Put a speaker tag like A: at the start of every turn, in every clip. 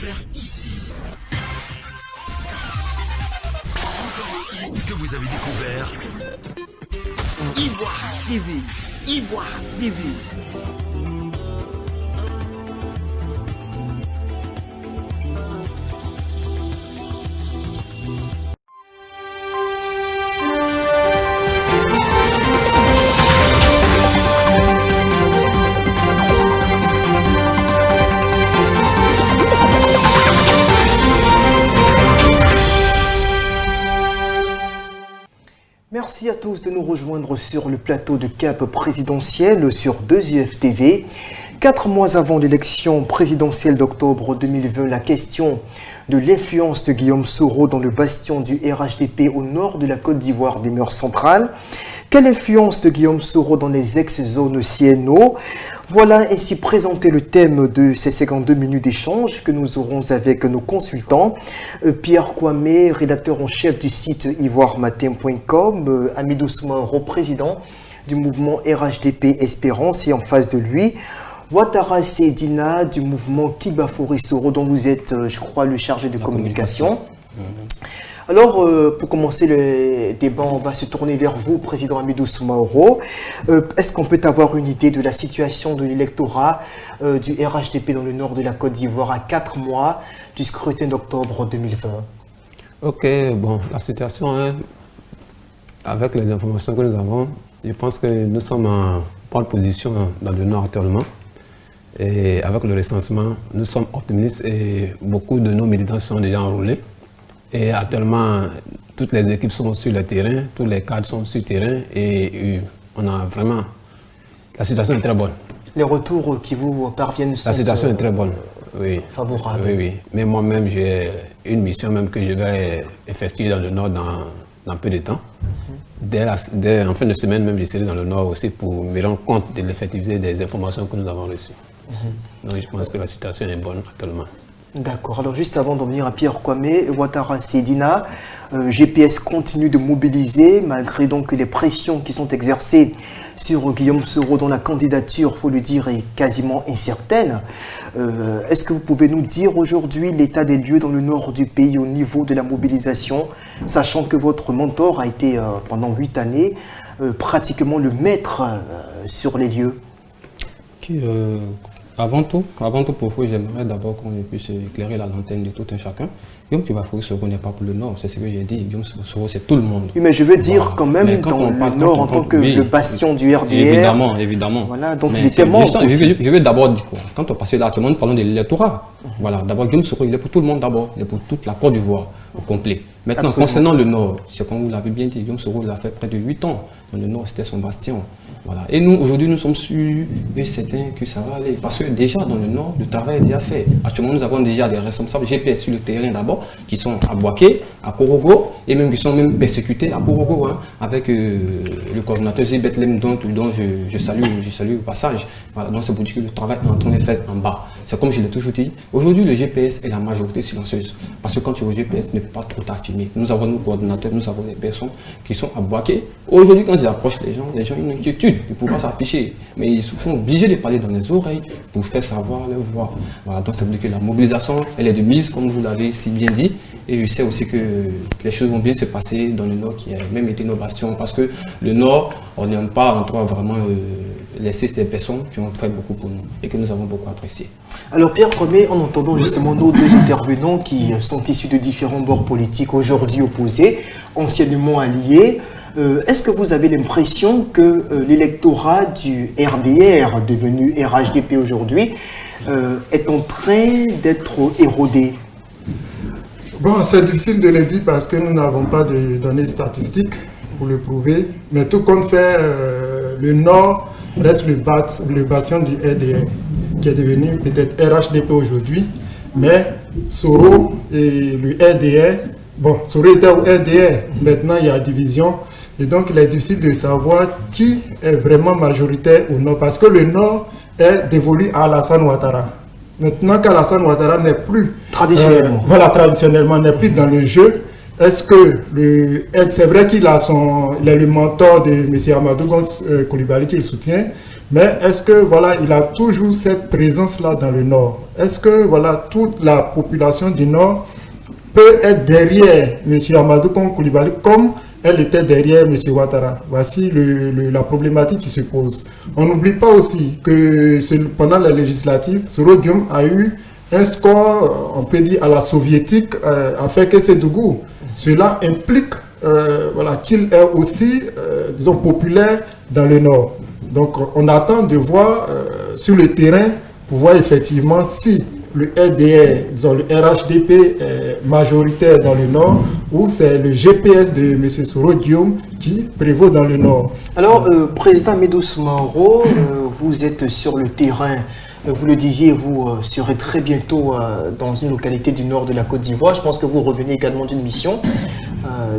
A: découvert ici. Que vous avez découvert Ivoire TV. Ivoire TV.
B: Merci à tous de nous rejoindre sur le plateau de Cap présidentiel sur 2UFTV. 4 mois avant l'élection présidentielle d'octobre 2020, la question de l'influence de Guillaume Soro dans le bastion du RHDP au nord de la Côte d'Ivoire des mers centrales. Quelle influence de Guillaume Soro dans les ex-zones CNO? Voilà ainsi présenté le thème de ces 52 minutes d'échange que nous aurons avec nos consultants. Pierre Kwame, rédacteur en chef du site ivoirematin.com, Amidou Soumaoro, président du mouvement RHDP Espérance, et en face de lui, Ouattara Seydina du mouvement Kibafori Soro, dont vous êtes, je crois, le chargé de communication. Alors, pour commencer le débat, on va se tourner vers vous, Président Amidou Soumaoro. Est-ce qu'on peut avoir une idée de la situation de l'électorat du RHDP dans le nord de la Côte d'Ivoire à 4 mois du scrutin d'octobre 2020?
C: Ok, bon, la situation, hein, avec les informations que nous avons, je pense que nous sommes en bonne position dans le nord actuellement. Et avec le recensement, nous sommes optimistes et beaucoup de nos militants sont déjà enrôlés. Et actuellement, toutes les équipes sont sur le terrain, tous les cadres sont sur le terrain et on a vraiment... La situation est très bonne.
B: Les retours qui vous parviennent sont...
C: La situation est très bonne, oui.
B: Favorable.
C: Oui, oui. Mais moi-même, j'ai une mission même que je vais effectuer dans le Nord dans peu de temps. Dès en fin de semaine, même, je serai dans le Nord aussi pour me rendre compte de l'effectivité des informations que nous avons reçues. Donc, je pense que la situation est bonne actuellement.
B: D'accord. Alors, juste avant d'en venir à Pierre Kwame, Ouattara Seydina, GPS continue de mobiliser malgré donc les pressions qui sont exercées sur Guillaume Soro, dont la candidature, il faut le dire, est quasiment incertaine. Est-ce que vous pouvez nous dire aujourd'hui l'état des lieux dans le nord du pays au niveau de la mobilisation, sachant que votre mentor a été pendant 8 années pratiquement le maître sur les lieux?
D: Avant tout, pour vous, j'aimerais d'abord qu'on puisse éclairer la lanterne de tout un chacun. Guillaume Kibafori Soro n'est pas pour le Nord, c'est ce que j'ai dit. Guillaume Soro, c'est tout le monde.
B: Oui, mais je veux dire quand même dans le Nord en tant que le bastion du RDR.
D: Évidemment, évidemment.
B: Voilà, donc il était membre.
D: Je vais d'abord dire quoi. Quand on passe là, actuellement, nous parlons de l'électorat. Voilà, d'abord, Guillaume Soro, il est pour tout le monde d'abord. Il est pour toute la Côte d'Ivoire au complet. Maintenant, concernant le Nord, c'est comme vous l'avez bien dit, Guillaume Soro l'a fait près de 8 ans. Dans le Nord, c'était son bastion. Voilà. Et nous, aujourd'hui, nous sommes sûrs et certains que ça va aller. Parce que déjà, dans le Nord, le travail est déjà fait. Actuellement, nous avons déjà des responsables GPS sur le terrain d'abord, qui sont à Boaké, à Korogo, et même qui sont même persécutés à Korogo, hein, avec le coordinateur Zibet Lem, dont je salue au passage. Voilà. Donc, c'est pour dire que le travail est en train d'être fait en bas. C'est comme je l'ai toujours dit. Aujourd'hui, le GPS est la majorité silencieuse. Parce que quand tu es au GPS, ne peut pas trop t'affirmer. Nous avons nos coordinateurs, nous avons des personnes qui sont à Boaké. Aujourd'hui, quand ils approchent les gens ont une inquiétude. Ils ne peuvent pas s'afficher, mais ils sont obligés de parler dans les oreilles pour faire savoir leur voix. Voilà, donc ça veut dire que la mobilisation, elle est de mise, comme vous l'avez si bien dit, et je sais aussi que les choses vont bien se passer dans le Nord, qui a même été nos bastions, parce que le Nord, on n'aime pas en toi vraiment laisser ces personnes qui ont fait beaucoup pour nous et que nous avons beaucoup apprécié.
B: Alors Pierre Kwame, en entendant justement nos deux intervenants qui sont issus de différents bords politiques aujourd'hui opposés, anciennement alliés, est-ce que vous avez l'impression que l'électorat du RDR, devenu RHDP aujourd'hui, est en train d'être érodé?
E: Bon, c'est difficile de le dire parce que nous n'avons pas de données statistiques pour le prouver. Mais tout compte fait, le Nord reste le bastion du RDR, qui est devenu peut-être RHDP aujourd'hui. Mais Soro et le RDR, bon, Soro était au RDR, maintenant il y a division. Et donc, il est difficile de savoir qui est vraiment majoritaire au Nord, parce que le Nord est dévolu à Alassane Ouattara. Maintenant qu'Alassane Ouattara n'est plus, traditionnellement n'est plus dans le jeu, est-ce que c'est vrai qu'il a il est le mentor de M. Amadou Coulibaly qui le soutient, mais est-ce que voilà, il a toujours cette présence-là dans le Nord? Est-ce que voilà, toute la population du Nord peut être derrière M. Amadou Coulibaly comme elle était derrière M. Ouattara? Voici la problématique qui se pose. On n'oublie pas aussi que pendant la législative, Soro Guillaume a eu un score, on peut dire, à la soviétique, afin que Sédougou. Cela implique voilà, qu'il est aussi, disons, populaire dans le Nord. Donc, on attend de voir sur le terrain pour voir effectivement si le RDR, disons le RHDP est majoritaire dans le Nord ou c'est le GPS de M. Soro Guillaume qui prévaut dans le Nord.
B: Alors, Président Medos Mauro, vous êtes sur le terrain. Vous le disiez, vous serez très bientôt dans une localité du nord de la Côte d'Ivoire. Je pense que vous revenez également d'une mission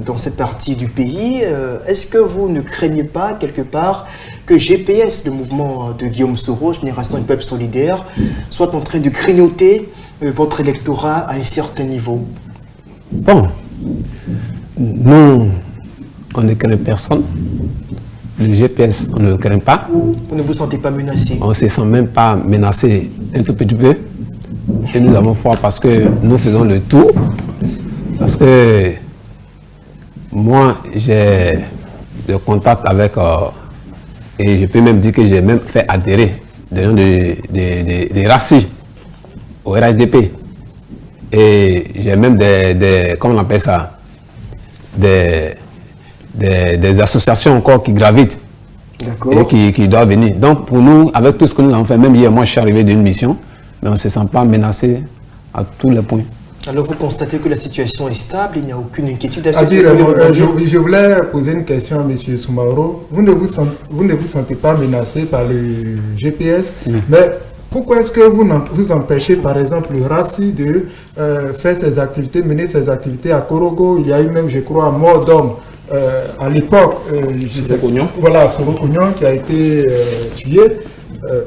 B: dans cette partie du pays. Est-ce que vous ne craignez pas, quelque part, que GPS, le mouvement de Guillaume Soro, Génération du Peuple Solidaire, soit en train de grignoter votre électorat à un certain niveau?
C: Bon, nous, on ne craint personne. Le GPS, on ne le craint pas.
B: Vous ne vous sentez pas menacé?
C: On ne se sent même pas menacé un tout petit peu. Et nous avons foi parce que nous faisons le tout. Parce que moi, j'ai des contacts avec... et je peux même dire que j'ai même fait adhérer des gens des RACI au RHDP. Et j'ai même comment on appelle ça, des associations encore qui gravitent et qui doivent venir. Donc pour nous, avec tout ce que nous avons fait, même hier, moi je suis arrivé d'une mission, mais on ne se sent pas menacé à tous les points.
B: Alors vous constatez que la situation est stable, il n'y a aucune inquiétude à ce
E: je voulais poser une question à M. Soumaoro. Vous ne vous sentez pas menacé par le GPS, mais pourquoi est-ce que vous empêchez par exemple le RACI de faire ses activités, mener ses activités à Korogo? Il y a eu même, je crois, mort d'homme à l'époque. Voilà, Soro Cognon qui a été tué.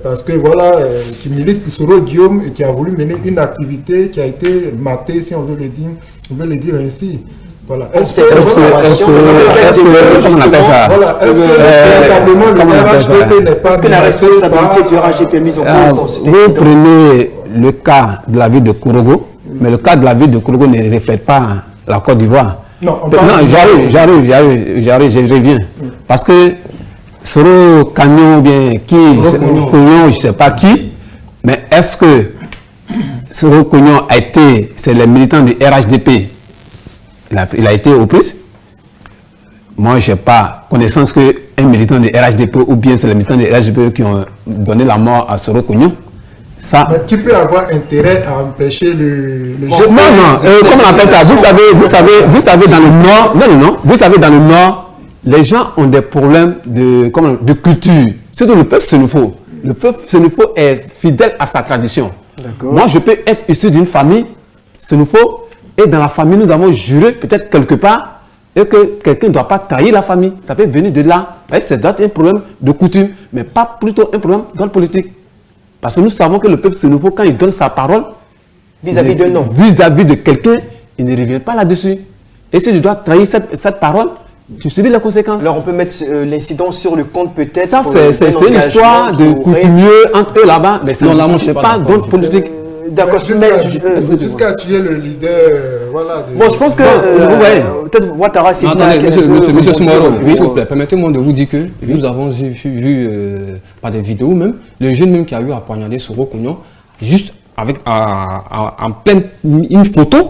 E: Parce que voilà, qui milite pour Soro Guillaume et qui a voulu mener une activité qui a été matée, si on veut le dire ainsi. Voilà. Est-ce que véritablement le RHDP n'est pas...
B: Est-ce que la responsabilité du RHDP est mise en cause dans cet incident?
C: Vous prenez le cas de la ville de Korogo, mais le cas de la ville de Korogo ne reflète pas la Côte d'Ivoire.
E: Non,
C: j'arrive, je reviens. Parce que Soro Cagnon, bien qui, Cognon, je ne sais pas qui, mais est-ce que Soro Cognon a été, c'est les militants du RHDP, il a été aux prises? Moi, je n'ai pas connaissance qu'un militant du RHDP ou bien c'est les militants du RHDP qui ont donné la mort à Soro Cognon. Ça...
E: Mais qui peut avoir intérêt à empêcher le
C: non, comment on appelle ça? Vous savez dans le Nord, vous savez dans le Nord, les gens ont des problèmes de culture. Surtout le peuple sénéfo. Le peuple sénéfo est fidèle à sa tradition. Moi, je peux être issu d'une famille sénéfo et dans la famille, nous avons juré peut-être quelque part et que quelqu'un ne doit pas trahir la famille. Ça peut venir de là. C'est un problème de coutume, mais pas plutôt un problème dans le politique. Parce que nous savons que le peuple sénéfo, quand il donne sa parole
B: vis-à-vis d'un homme,
C: vis-à-vis de quelqu'un, il ne revient pas là-dessus. Et si je dois trahir cette parole, tu subis les conséquences.
B: Alors on peut mettre l'incident sur le compte peut-être.
C: Ça, c'est une histoire de coutumiers entre eux là-bas, mais ça ne c'est pas dans le politique.
B: D'accord,
E: jusqu'à tuer le leader, voilà.
B: Bon, je pense que peut-être Ouattara, c'est...
D: Attendez, monsieur Soumaoro, s'il vous plaît, permettez-moi de vous dire que nous avons vu par des vidéos même, le jeune même qui a eu à poignarder Soro Cognon, juste avec en pleine une photo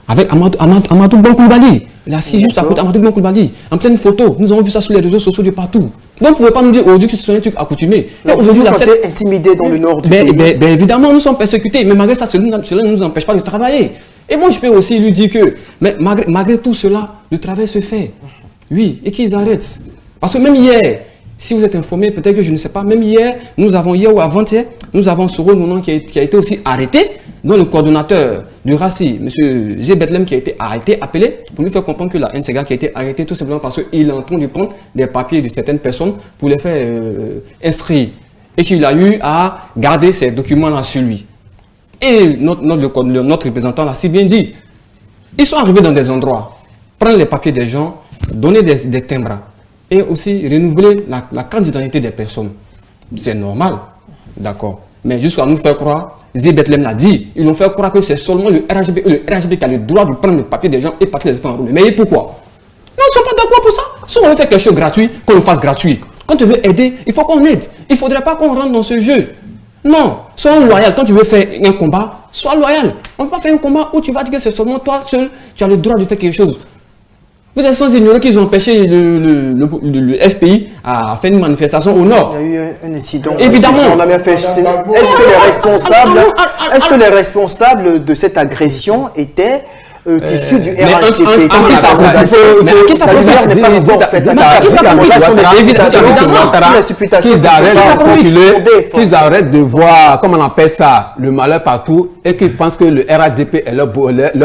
D: avec Amadou Coulibaly. Il est assis juste à côté d'Amadou Coulibaly, en pleine photo. Nous avons vu ça sur les réseaux sociaux de partout. Donc, vous ne pouvez pas nous dire aujourd'hui que ce sont un truc accoutumé.
B: Aujourd'hui, vous êtes intimidé dans le nord du pays.
D: Ben, évidemment, nous sommes persécutés, mais malgré ça, cela ne nous empêche pas de travailler. Et moi, je peux aussi lui dire que, mais malgré tout cela, le travail se fait. Oui, et qu'ils arrêtent. Parce que même hier, si vous êtes informé, peut-être que je ne sais pas, même hier ou avant-hier, nous avons Soro Nounan qui a été aussi arrêté, dont le coordonnateur du RACI, M. G. Bethlehem, qui a été arrêté, appelé, pour lui faire comprendre que la NCGA qui a été arrêté tout simplement parce qu'il est en train de prendre des papiers de certaines personnes pour les faire inscrire. Et qu'il a eu à garder ces documents-là sur lui. Et notre représentant l'a si bien dit. Ils sont arrivés dans des endroits. prendre les papiers des gens, donner des timbres et aussi renouveler la carte d'identité des personnes. C'est normal, d'accord. Mais jusqu'à nous faire croire, Zébeth l'a dit, ils nous fait croire que c'est seulement le RHDP qui a le droit de prendre le papier des gens et partir les enfants enrôlés. Mais pourquoi? Non, ils ne sont pas d'accord pour ça. Si on veut faire quelque chose de gratuit, qu'on le fasse gratuit. Quand tu veux aider, il faut qu'on aide. Il ne faudrait pas qu'on rentre dans ce jeu. Non, sois loyal. Quand tu veux faire un combat, sois loyal. On ne peut pas faire un combat où tu vas dire que c'est seulement toi seul, tu as le droit de faire quelque chose. Vous êtes sans ignorer qu'ils ont empêché le FPI à faire une manifestation au nord.
B: Il y a eu un incident.
D: Évidemment.
B: On a bien fait. Est-ce que les responsables de cette agression étaient issus du RHDP?
C: Qui s'approfite qu'ils arrêtent de voir, comment on appelle ça, le malheur partout et qu'ils pensent que le RHDP est leur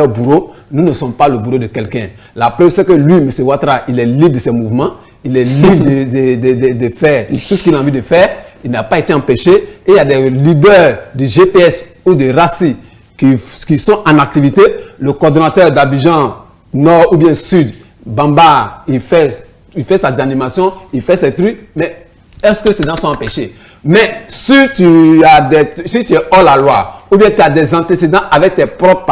C: bourreau. Nous ne sommes pas le bourreau de quelqu'un. La preuve, c'est que lui, M. Ouattara, il est libre de ses mouvements, il est libre de faire tout ce qu'il a envie de faire, il n'a pas été empêché. Et il y a des leaders du GPS ou de RACI qui sont en activité. Le coordonnateur d'Abidjan, Nord ou bien Sud, Bamba, il fait sa animation, il fait ses trucs, mais est-ce que ces gens sont empêchés? Mais si tu es hors la loi, ou bien tu as des antécédents avec tes propres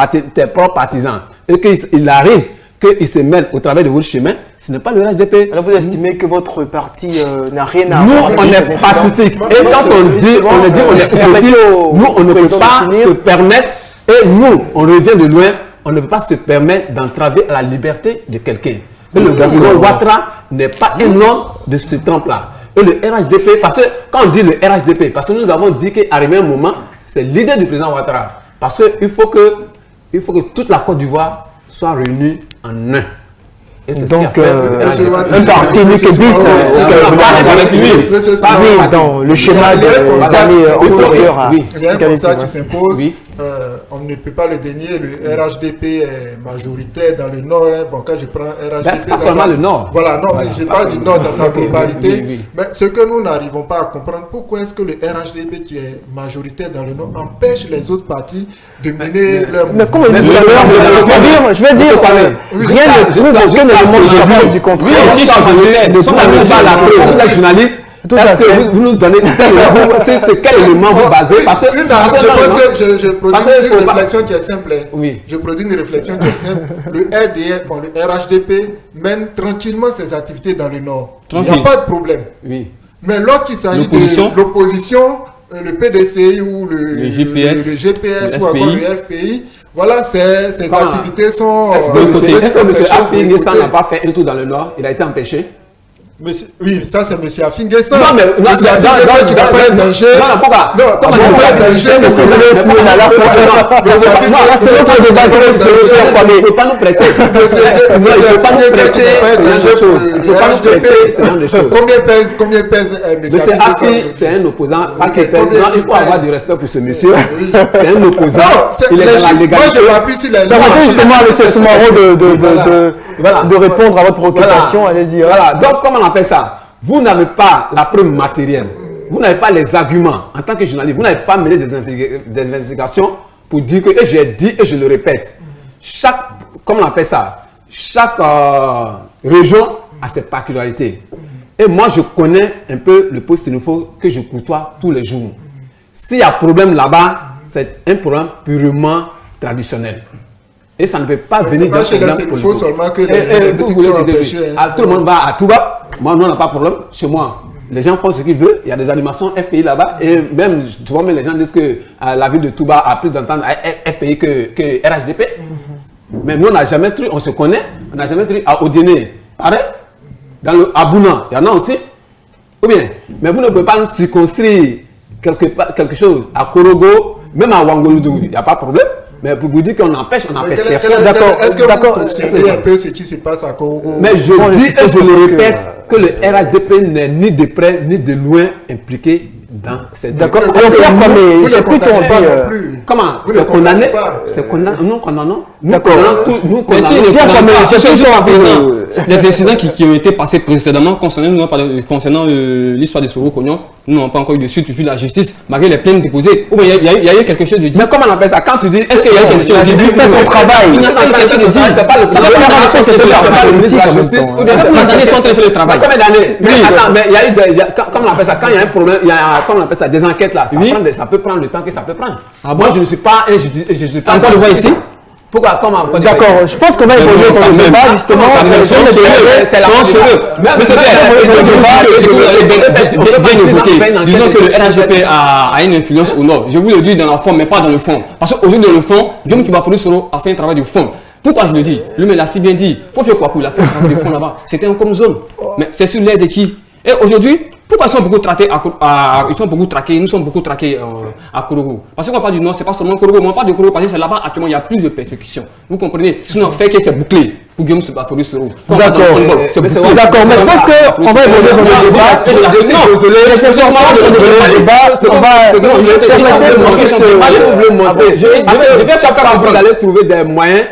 C: partisans, et qu'il arrive qu'ils se mêlent au travers de votre chemin, ce n'est pas le RHDP.
B: Alors vous estimez que votre parti n'a rien à
C: voir? Nous, on est pacifique. Et quand on dit on est pacifique, nous, on ne peut pas se permettre, et nous, on revient de loin, on ne peut pas se permettre d'entraver à la liberté de quelqu'un. Et le président Ouattara n'est pas un homme de ce trempe-là. Et le RHDP, parce que quand on dit le RHDP, parce que nous avons dit qu'arrivé un moment, c'est l'idée du président Ouattara. Parce qu'il faut que toute la Côte d'Ivoire soit réunie en un. Et c'est
B: donc,
C: un
B: parti unique bis, dans le schéma des années antérieures.
E: Il y a un constat qui s'impose. On ne peut pas le dénier. Le RHDP est majoritaire dans le Nord. Bon, quand je prends RHDP,
C: c'est pas seulement le Nord.
E: Voilà, non, je parle du Nord dans sa globalité. Mais ce que nous n'arrivons pas à comprendre, pourquoi est-ce que le RHDP qui est majoritaire dans le Nord empêche les autres partis de mener leur mouvement?
B: Mais comment je veux dire, rien ne prouve que le monde du contraire.
C: Les journalistes, est-ce que vous nous donnez c'est quel élément vous basez? Parce que
E: je pense que je produis une réflexion qui est simple. Oui. Je produis une réflexion qui est simple. Le RDR, le RHDP mène tranquillement ses activités dans le Nord. Il n'y a pas de problème.
C: Oui.
E: Mais lorsqu'il s'agit de l'opposition, le PDCI ou le GPS ou encore le FPI, voilà, ces activités sont...
C: Est-ce que M. Affi N'Guessan n'a pas fait un tour dans le Nord? Il a été empêché?
E: Oui, ça c'est M. Affi N'Guessan.
C: Non, mais
E: M. Affi N'Guessan qui n'a pas un danger.
C: Non, pourquoi?
E: Non, comment tu pas un danger?
C: Il ne faut pas nous prêter.
E: Combien pèse M.
C: Affi? C'est un opposant. Il faut avoir du respect pour ce monsieur. C'est un opposant. Il est dans la légalité.
E: Moi, je m'appuie sur la loi.
B: C'est ce moment de répondre à votre préoccupation. Allez-y.
C: Voilà, donc comment on appelle ça? Vous n'avez pas la preuve matérielle, vous n'avez pas les arguments en tant que journaliste, vous n'avez pas mené des investigations pour dire que, et j'ai dit et je le répète, comment on appelle ça? Chaque région a ses particularités. Et moi je connais un peu le poste Sénéfo que je côtoie tous les jours. S'il y a problème là-bas, c'est un problème purement traditionnel. Et ça ne peut pas venir d'un problème politique.
E: Il faut seulement que les boutiques soient empêchées.
C: Tout le monde va à Touba. Moi, nous, on n'a pas de problème. Chez moi, les gens font ce qu'ils veulent. Il y a des animations FPI là-bas. Et même, souvent, les gens disent que la ville de Touba a plus d'entente FPI que RHDP. Mais nous, on n'a jamais tru, on se connaît. On n'a jamais tru à Odiné. Pareil. Dans le Abouna, il y en a aussi. Ou bien, mais vous ne pouvez pas nous circonscrire quelque chose à Korogo, même à Wangoloudou. Il n'y a pas de problème. Mais pour vous dire qu'on empêche personne.
E: D'accord. Est-ce que vous savez un peu ce qui se passe à Korogo?
C: Mais je dis et je le répète que le RHDP n'est ni de près ni de loin impliqué dans cette...
B: D'accord.
E: Vous
B: Alors,
E: ne
B: Pierre Kwame,
E: condamnez
B: j'ai plutôt
E: pas
B: envie...
E: non plus.
C: Comment?
E: Vous ne
C: C'est condamné?
E: condamnez pas.
C: C'est condamné? Nous condamnons. Nous
B: D'accord.
C: condamnons tout. Nous
D: Mais si
C: condamnons.
D: les
B: Pierre Kwame, j'ai toujours envie de...
D: les incidents qui ont été passés précédemment concernant l'histoire de Soro Kognon, nous n'avons pas encore eu de suite vu la justice, malgré les plaintes déposées. Ou bien il y a eu quelque chose de dit.
C: Mais comment on appelle ça? Quand tu dis,
D: Est-ce qu'il y a eu quelque chose de dit?
B: justice fait son travail.
D: Il n'y a pas eu quelque chose de dit.
C: c'est pas le
D: Ça fait combien d'années qu'ils sont en train de faire le travail?
C: ministre de la Justice.
B: Ça
D: Ça fait combien d'années qu'ils sont en train de faire le travail?
C: Combien d'années? Mais
D: Oui.
C: attends, mais il y a eu des, comment on appelle ça? Quand il y a un problème, il y a, comment on appelle ça, des enquêtes là.
D: Oui.
C: Ça peut prendre le temps que ça peut prendre.
D: Ah
C: Moi,
D: bon?
C: je ne suis pas un je suis pas
D: Encore de voix ici?
C: Pourquoi? Comment?
B: D'accord, je pense qu'on va évoluer dans le débat, justement.
D: Soyons sérieux. Monsieur Pierre, bien évoqué. Disons que le RHDP a une influence au nord. Je vous le dis dans la forme, mais pas dans le fond. Parce qu'aujourd'hui, dans le fond, Guillaume Kibafoulou Soro a fait un travail de fond. Pourquoi je le dis? Lui, il l'a si bien dit. Il faut faire quoi pour il a fait un travail de fond là-bas. C'était un comme zone. Mais c'est sur l'aide de qui? Et aujourd'hui, pourquoi ils sont beaucoup traqués nous sommes beaucoup traqués à Korogo? Parce qu'on parle du nord, c'est pas seulement Korogo, mais on parle de Korogo parce que c'est là-bas actuellement il y a plus de persécutions. Vous comprenez? Sinon, fait que c'est bouclé pour Guillaume Kibafoulou Soro.
B: D'accord,
D: c'est bouclé.
B: d'accord, mais je pense qu'on va évoluer dans le débat.
C: Je suis désolé. Je vais faire vous allez trouver des moyens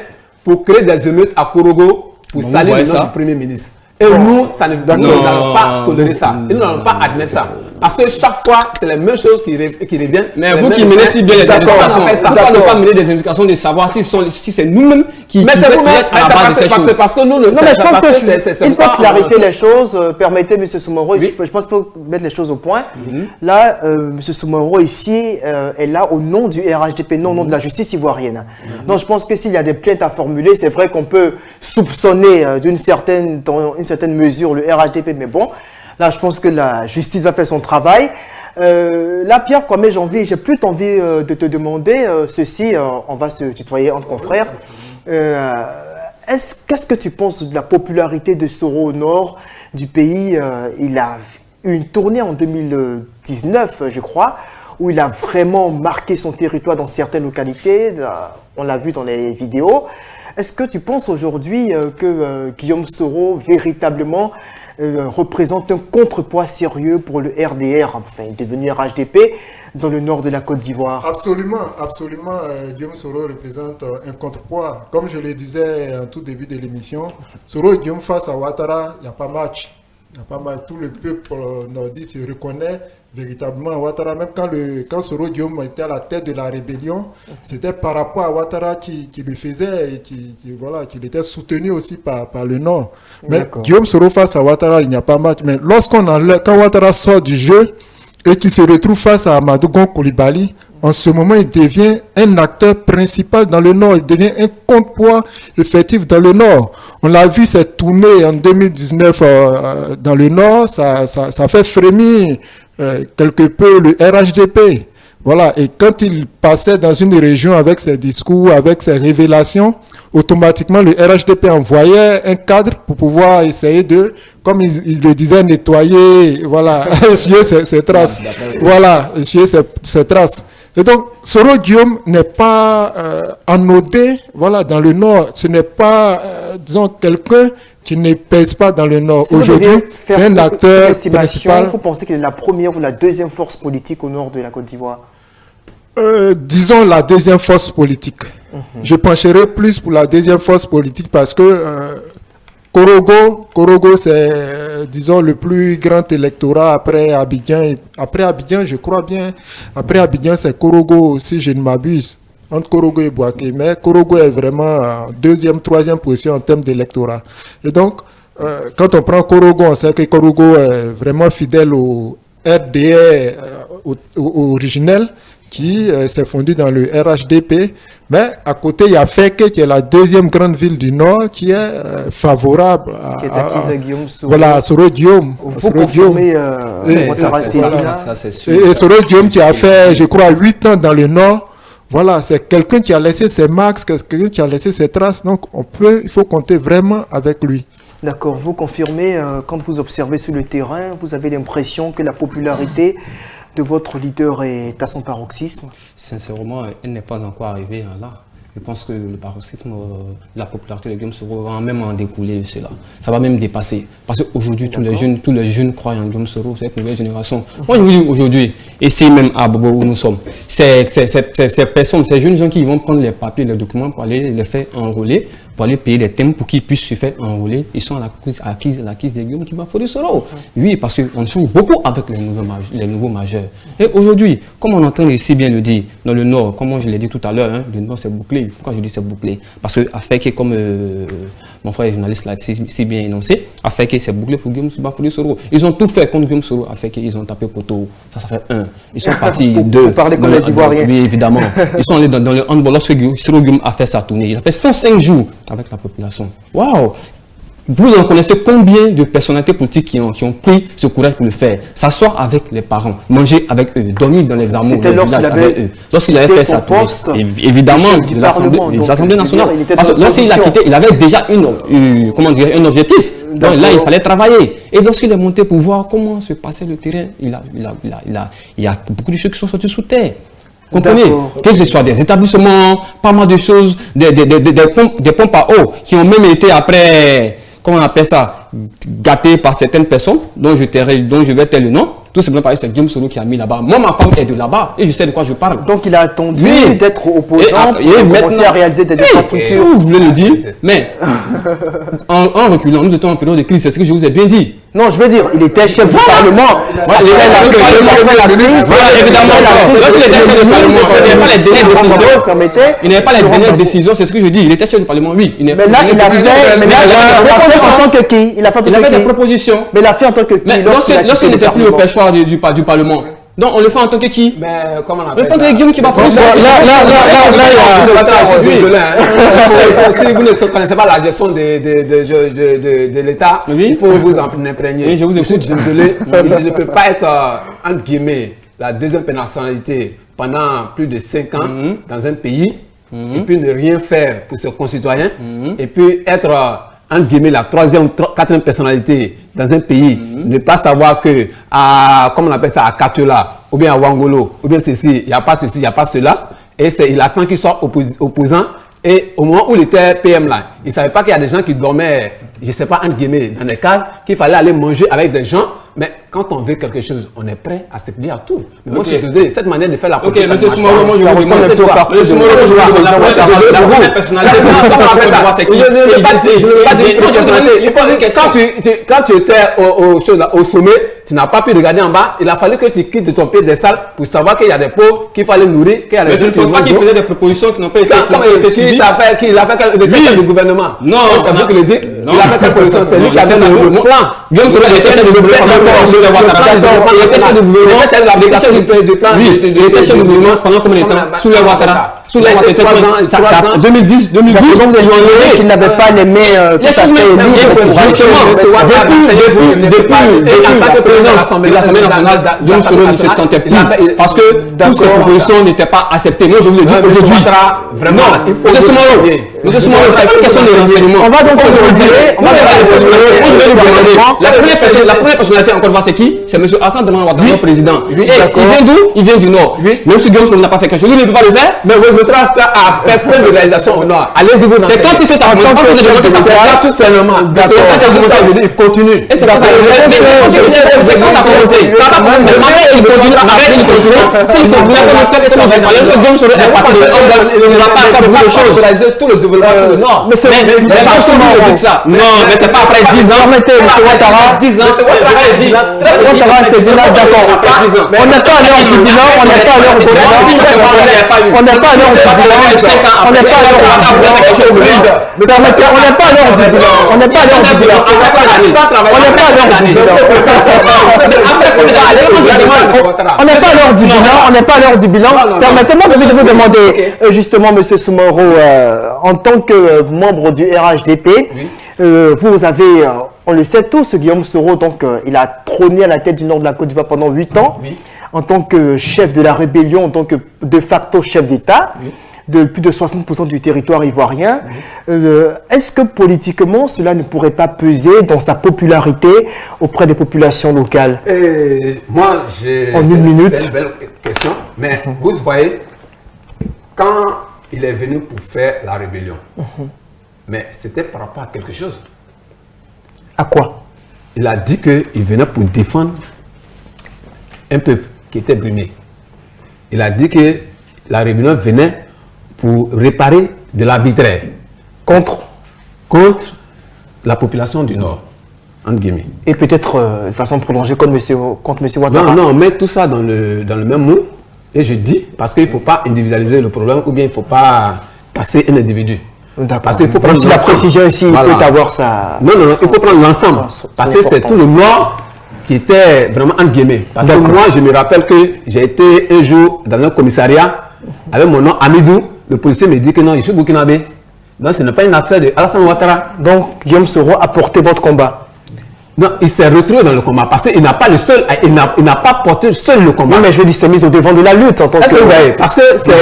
C: pour créer des émeutes à Korogo pour salir le nom du Premier ministre. Et nous, nous n'allons pas tolérer ça. Et nous n'allons pas admettre ça. Parce que chaque fois, c'est les mêmes choses qui reviennent.
D: Mais vous qui menez si bien les éducations, pourquoi ne pas mener des éducations de savoir si c'est nous-mêmes qui
C: mais c'est
D: êtes
C: vous-même,
D: à la base de ces choses?
C: parce que nous,
B: Non, mais je pense qu'il faut clarifier les choses. Permettez, M. Soumoro, je pense qu'il faut mettre les choses au point. Là, M. Soumoro, ici, est là au nom du RHDP, non au nom de la justice ivoirienne. Donc, je pense que s'il y a des plaintes à formuler, c'est vrai qu'on peut soupçonner d'une certaine mesure le RHDP, mais bon, là, je pense que la justice va faire son travail. Là, Pierre Kwame, j'ai plus envie de te demander ceci, on va se tutoyer entre confrères. Qu'est-ce que tu penses de la popularité de Soro au nord du pays? Il a eu une tournée en 2019, je crois, où il a vraiment marqué son territoire dans certaines localités. On l'a vu dans les vidéos. Est-ce que tu penses aujourd'hui que Guillaume Soro véritablement représente un contrepoids sérieux pour le RDR, enfin devenu RHDP, dans le nord de la Côte d'Ivoire?
E: Absolument, absolument. Guillaume Soro représente un contrepoids. Comme je le disais en tout début de l'émission, Soro et Guillaume face à Ouattara, il n'y a pas match. Il n'y a pas match. Tout le peuple nordiste se reconnaît véritablement à Ouattara. Même quand Soro Guillaume était à la tête de la rébellion, c'était par rapport à Ouattara qui le faisait et qu'il était soutenu aussi par le Nord. Mais Guillaume Soro face à Ouattara, il n'y a pas match. Mais quand Ouattara sort du jeu et qu'il se retrouve face à Amadou Gon Coulibaly, en ce moment, il devient un acteur principal dans le Nord. Il devient un contrepoids effectif dans le Nord. On l'a vu, cette tournée en 2019 dans le Nord, ça fait frémir quelque peu le RHDP. Voilà. Et quand il passait dans une région avec ses discours, avec ses révélations, automatiquement le RHDP envoyait un cadre pour pouvoir essayer de, comme il le disait, nettoyer, voilà, essuyer ses traces. Voilà, essuyer ses traces. Et donc, Soro Guillaume n'est pas anodin, voilà, dans le Nord. Ce n'est pas, disons, quelqu'un qui ne pèse pas dans le Nord.
B: Si
E: aujourd'hui, c'est un acteur principal.
B: Vous pensez qu'il est la première ou la deuxième force politique au nord de la Côte d'Ivoire?
E: Disons la deuxième force politique. Je pencherai plus pour la deuxième force politique parce que Korogo, c'est, disons, le plus grand électorat après Abidjan. Après Abidjan, je crois bien. Après Abidjan, c'est Korogo, si je ne m'abuse, entre Korogo et Bouaké. Mais Korogo est vraiment en deuxième, troisième position en termes d'électorat. Et donc, quand on prend Korogo, on sait que Korogo est vraiment fidèle au RDR originel, qui s'est fondu dans le RHDP, mais à côté, il y a Feke, qui est la deuxième grande ville du Nord, qui est favorable à
B: Guillaume Soro.
E: Voilà, Soro Guillaume.
B: Vous confirmez
E: et Soro Guillaume qui a fait, je crois, 8 ans dans le Nord. Voilà, c'est quelqu'un qui a laissé ses marques, quelqu'un qui a laissé ses traces. Donc, il faut compter vraiment avec lui.
B: D'accord. Vous confirmez, quand vous observez sur le terrain, vous avez l'impression que la popularité de votre leader est à son paroxysme?
D: Sincèrement, elle n'est pas encore arrivée là. Je pense que le paroxysme de la popularité de Guillaume Soro va même en découler de cela. Ça va même dépasser. Parce qu'aujourd'hui, tous les jeunes croient en Guillaume Soro, cette nouvelle génération. Moi, je vous dis aujourd'hui, ici même à Bobo où nous sommes, ces personnes, ces jeunes gens qui vont prendre les papiers, les documents pour aller les faire enrôler, pour aller payer des thèmes pour qu'ils puissent se faire enrôler. Ils sont à l'acquise de Guillaume Soro. Oui, parce qu'on change beaucoup avec les nouveaux majeurs. Et aujourd'hui, comme on entend ici bien le dire, dans le Nord, comme je l'ai dit tout à l'heure, le Nord c'est bouclé. Pourquoi je dis c'est bouclé? Parce que Afeke, comme mon frère journaliste l'a si bien énoncé, Afeke c'est bouclé pour Guillaume Soro. Ils ont tout fait contre Guillaume Soro. Afeke, ils ont tapé poteau. Ça fait 1. Ils sont partis 2.
B: Vous parlez comme les Ivoiriens.
D: Oui, évidemment. Ils sont allés dans le handball. Lorsque Guillaume a fait sa tournée, il a fait 105 jours avec la population. Waouh! Vous en connaissez combien de personnalités politiques qui ont pris ce courage pour le faire? S'asseoir avec les parents, manger avec eux, dormir dans les amours, avec eux. Lorsqu'il avait fait sa tournée, évidemment, les assemblées nationales. Parce que lorsqu'il a quitté, il avait déjà un objectif. Donc là, il fallait travailler. Et lorsqu'il est monté pour voir comment se passait le terrain, il y a beaucoup de choses qui sont sorties sous terre. Comprenez? Que ce soit des établissements, pas mal de choses, des pompes à eau qui ont même été après, comment on appelle ça, gâtées par certaines personnes dont je vais taire le nom. Tout simplement parce que c'est Guillaume Soro qui a mis là-bas. Moi, ma femme est de là-bas et je sais de quoi je parle.
B: Donc, il a attendu d'être opposant pour commencer à réaliser des infrastructures.
D: Vous voulez le dire, mais en reculant, nous étions en période de crise, c'est ce que je vous ai bien dit.
B: Non, je veux dire, il était chef du Parlement.
D: Il n'avait pas les dernières décisions, c'est ce que je dis. Il était chef du Parlement, oui.
B: Mais là, il a fait en tant que qui? Il a fait des propositions. Mais il a fait en tant que qui?
D: Lorsqu'il n'était plus au perchoir du Parlement. Donc on le fait en tant que qui?
C: Mais comment on appelle
D: ça? Le Guillaume qui va prendre
C: Si vous ne connaissez pas la gestion de l'État, il faut vous en imprégner.
D: Oui, je vous écoute.
C: Désolé, il ne peut pas être, entre guillemets, la deuxième nationalité pendant plus de 5 ans dans un pays, et puis ne rien faire pour ses concitoyens, et puis être, entre guillemets, la troisième ou quatrième personnalité dans un pays, ne pas savoir que, comment on appelle ça, à Katola, ou bien à Wangolo, ou bien ceci, il n'y a pas ceci, il n'y a pas cela, et il attend qu'il soit opposant, et au moment où il était PM là, il ne savait pas qu'il y a des gens qui dormaient, je ne sais pas, entre guillemets, dans des cases, qu'il fallait aller manger avec des gens, mais quand on veut quelque chose, on est prêt à se plier à tout. Mais moi, je suis désolé, cette manière de faire la politique.
D: Ok, monsieur Soumaro, moi je vous demande la première personnalité.
C: Quand tu étais au sommet, tu n'as pas pu regarder en bas. Il a fallu que tu quittes de ton piédestal pour savoir qu'il y a des pauvres qu'il fallait nourrir.
D: Mais je ne pense pas qu'il faisait des propositions qui n'ont pas été suivies.
C: Il a fait des chefs du gouvernement.
D: Non,
C: c'est vous qui le dites. Il a fait quelle position? C'est lui qui a fait le plan.
D: Guillaume Soro était chef du gouvernement. Il était chef du gouvernement pendant combien de temps? Sous les Ouattara. Sous les Ouattara. 2010, 2012.
B: Qu'il n'avait pas les mains tout à fait libres.
D: Depuis l'Assemblée nationale, Guillaume Soro ne se sentait plus. Parce que toutes ces propositions n'étaient pas acceptées. Moi, je vous le dis aujourd'hui.
C: Vraiment, il faut.
D: Monsieur Soumaro, c'est une question de renseignement.
B: On va donc
D: la première personnalité, encore une fois, c'est qui? C'est M. Hassan Dramane Ouattara, président. Et il vient d'où? Il vient du Nord. M. Guillaume Soro n'a pas fait quelque chose. Lui ne peut pas le faire.
C: Mais votre frère a fait plein de réalisations au Nord. Allez-y, vous.
D: C'est quand il fait ça.
C: Tout simplement. Il continue.
D: Et c'est comme ça. C'est quand ça a commencé. Il continue. Guillaume Soro est parti de Angle. Il ne va pas faire beaucoup de choses.
C: Tout le développement sur le Nord.
D: Mais c'est pas ça. Non, mais c'est pas après 10 ans.
B: Permettez, M. Ouattara.
D: 10 ans.
B: Ouattara, c'est là, d'accord. On n'est pas à l'heure du bilan. On n'est pas à l'heure du bilan. On n'est pas à l'heure du bilan. On n'est pas à l'heure du bilan. Permettez, on n'est pas à l'heure du bilan. On n'est pas à l'heure du bilan. On n'est pas à l'heure du bilan. On n'est pas à l'heure du bilan. On n'est pas à l'heure du bilan. Permettez-moi de vous demander, justement, M. Soumaro, en tant que membre du RHDP, vous avez, on le sait tous, Guillaume Soro, donc il a trôné à la tête du nord de la Côte d'Ivoire pendant 8 ans, en tant que chef de la rébellion, en tant que de facto chef d'État, de plus de 60% du territoire ivoirien. Est-ce que politiquement, cela ne pourrait pas peser dans sa popularité auprès des populations locales?
C: Moi,
B: en une minute.
C: C'est une belle question, mais vous voyez, quand il est venu pour faire la rébellion. Mais c'était par rapport à quelque chose.
B: À quoi?
C: Il a dit qu'il venait pour défendre un peuple qui était brimé. Il a dit que la rébellion venait pour réparer de l'arbitraire.
B: Contre
C: La population du Nord, entre guillemets.
B: Et peut-être de façon prolongée contre M. Ouattara.
C: Non, on met tout ça dans le même mot. Et je dis, parce qu'il ne faut pas individualiser le problème ou bien il ne faut pas passer un individu. Parce qu'il faut prendre
B: si la précision ici
C: voilà.
B: peut avoir sa...
C: Non, il faut prendre l'ensemble. Parce que c'est tout le Nord qui était vraiment entre guillemets. Parce que moi, je me rappelle que j'ai été un jour dans un commissariat avec mon nom Amidou. Le policier me dit que non, je suis burkinabé. Donc ce n'est pas une affaire de Alassane Ouattara.
B: Donc Guillaume Soro a porté votre combat.
C: Non, il s'est retrouvé dans le combat parce qu'il n'a pas le seul, il n'a pas porté seul le combat.
B: Oui, mais je dis, c'est mis au devant de la lutte en tant que...
C: Parce que c'est... Non,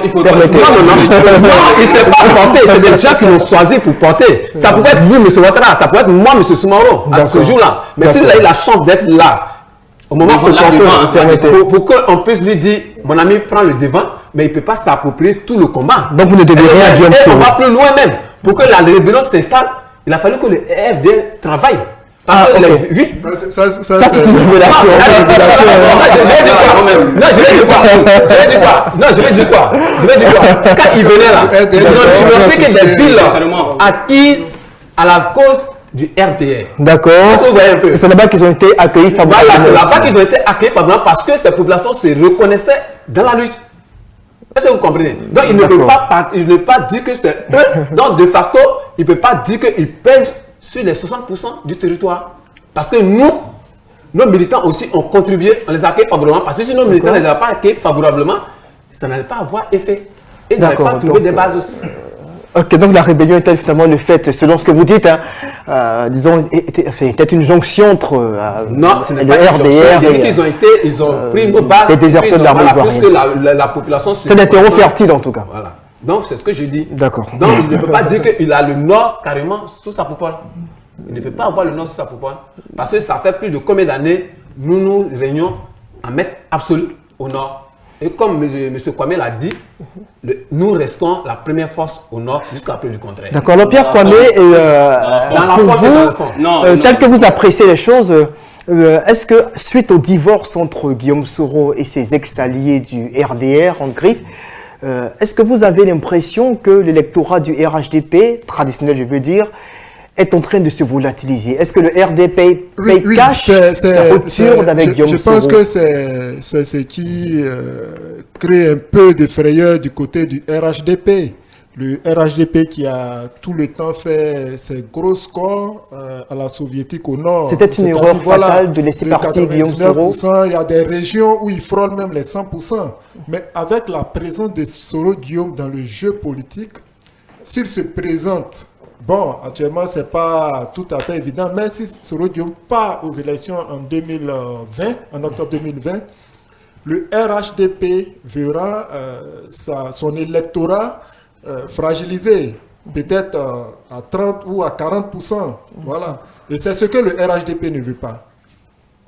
C: il ne s'est pas porté, c'est des gens qui l'ont choisi pour porter. Ça pouvait être vous, M. Ouattara, ça pouvait être moi, M. Soumaro, à ce jour-là. Mais s'il a eu la chance d'être là, au moment où pour qu'on puisse lui dire, mon ami prend le devant, mais il ne peut pas s'approprier tout le combat.
B: Donc vous ne devez rien à Guillaume Soro.
C: On va plus loin même. Pour que la rébellion s'installe, il a fallu que le RD travaille. Oui.
E: Ça c'est
B: une révélation.
C: Non, je vais dire quoi. Quand il venait là, ils ont fait que des villes acquises à la cause du RDR.
B: D'accord. C'est là-bas qu'ils ont été accueillis favorablement.
C: Voilà, c'est là-bas qu'ils ont été accueillis favorablement parce que ces populations se reconnaissaient dans la lutte. Est-ce que vous comprenez? Donc il ne peut pas dire que c'est eux. Donc de facto, il ne peut pas dire qu'ils pèsent sur les 60% du territoire. Parce que nous, nos militants aussi ont contribué, on les a accueillis favorablement. Parce que si nos militants ne les avaient pas accueillis favorablement, ça n'allait pas avoir effet. Et n'allait pas trouver des bases aussi.
B: Ok, donc la rébellion est-elle finalement le fait, selon ce que vous dites, disons, était une jonction entre
C: non, ce n'est
B: le
C: pas
B: RDR
C: et ils ont pris nos bases,
B: des déserteurs de l'armée ivoirienne.
C: Plus que la population...
B: C'est un terreau fertile en tout cas.
C: Voilà. Donc c'est ce que je dis.
B: D'accord.
C: Donc il ne peut pas dire qu'il a le Nord carrément sous sa poupole. Il ne peut pas avoir le Nord sous sa poupole. Parce que ça fait plus de combien d'années nous nous réunions en maître absolu au Nord. Et comme M. Kwame l'a dit, nous restons la première force au Nord jusqu'à preuve du contraire.
B: D'accord. Alors Pierre Kwame, tel que vous appréciez les choses, est-ce que suite au divorce entre Guillaume Soro et ses ex-alliés du RDR en griffe, est-ce que vous avez l'impression que l'électorat du RHDP, traditionnel je veux dire, est en train de se volatiliser? Est-ce que le RDP paye cash la rupture avec Guillaume Soro?
E: Je pense que c'est ce qui crée un peu de frayeur du côté du RHDP. Le RHDP qui a tout le temps fait ses gros scores à la soviétique au nord.
B: C'était une erreur fatale de laisser partir Guillaume Soro.
E: Il y a des régions où il frôle même les 100%. Mais avec la présence de Soro Guillaume dans le jeu politique, s'il se présente, bon, actuellement, ce n'est pas tout à fait évident, mais si Soro Guillaume part aux élections en 2020, en octobre 2020, le RHDP verra son électorat fragilisé, peut-être à 30 ou à 40%. Voilà. Et c'est ce que le RHDP ne veut pas.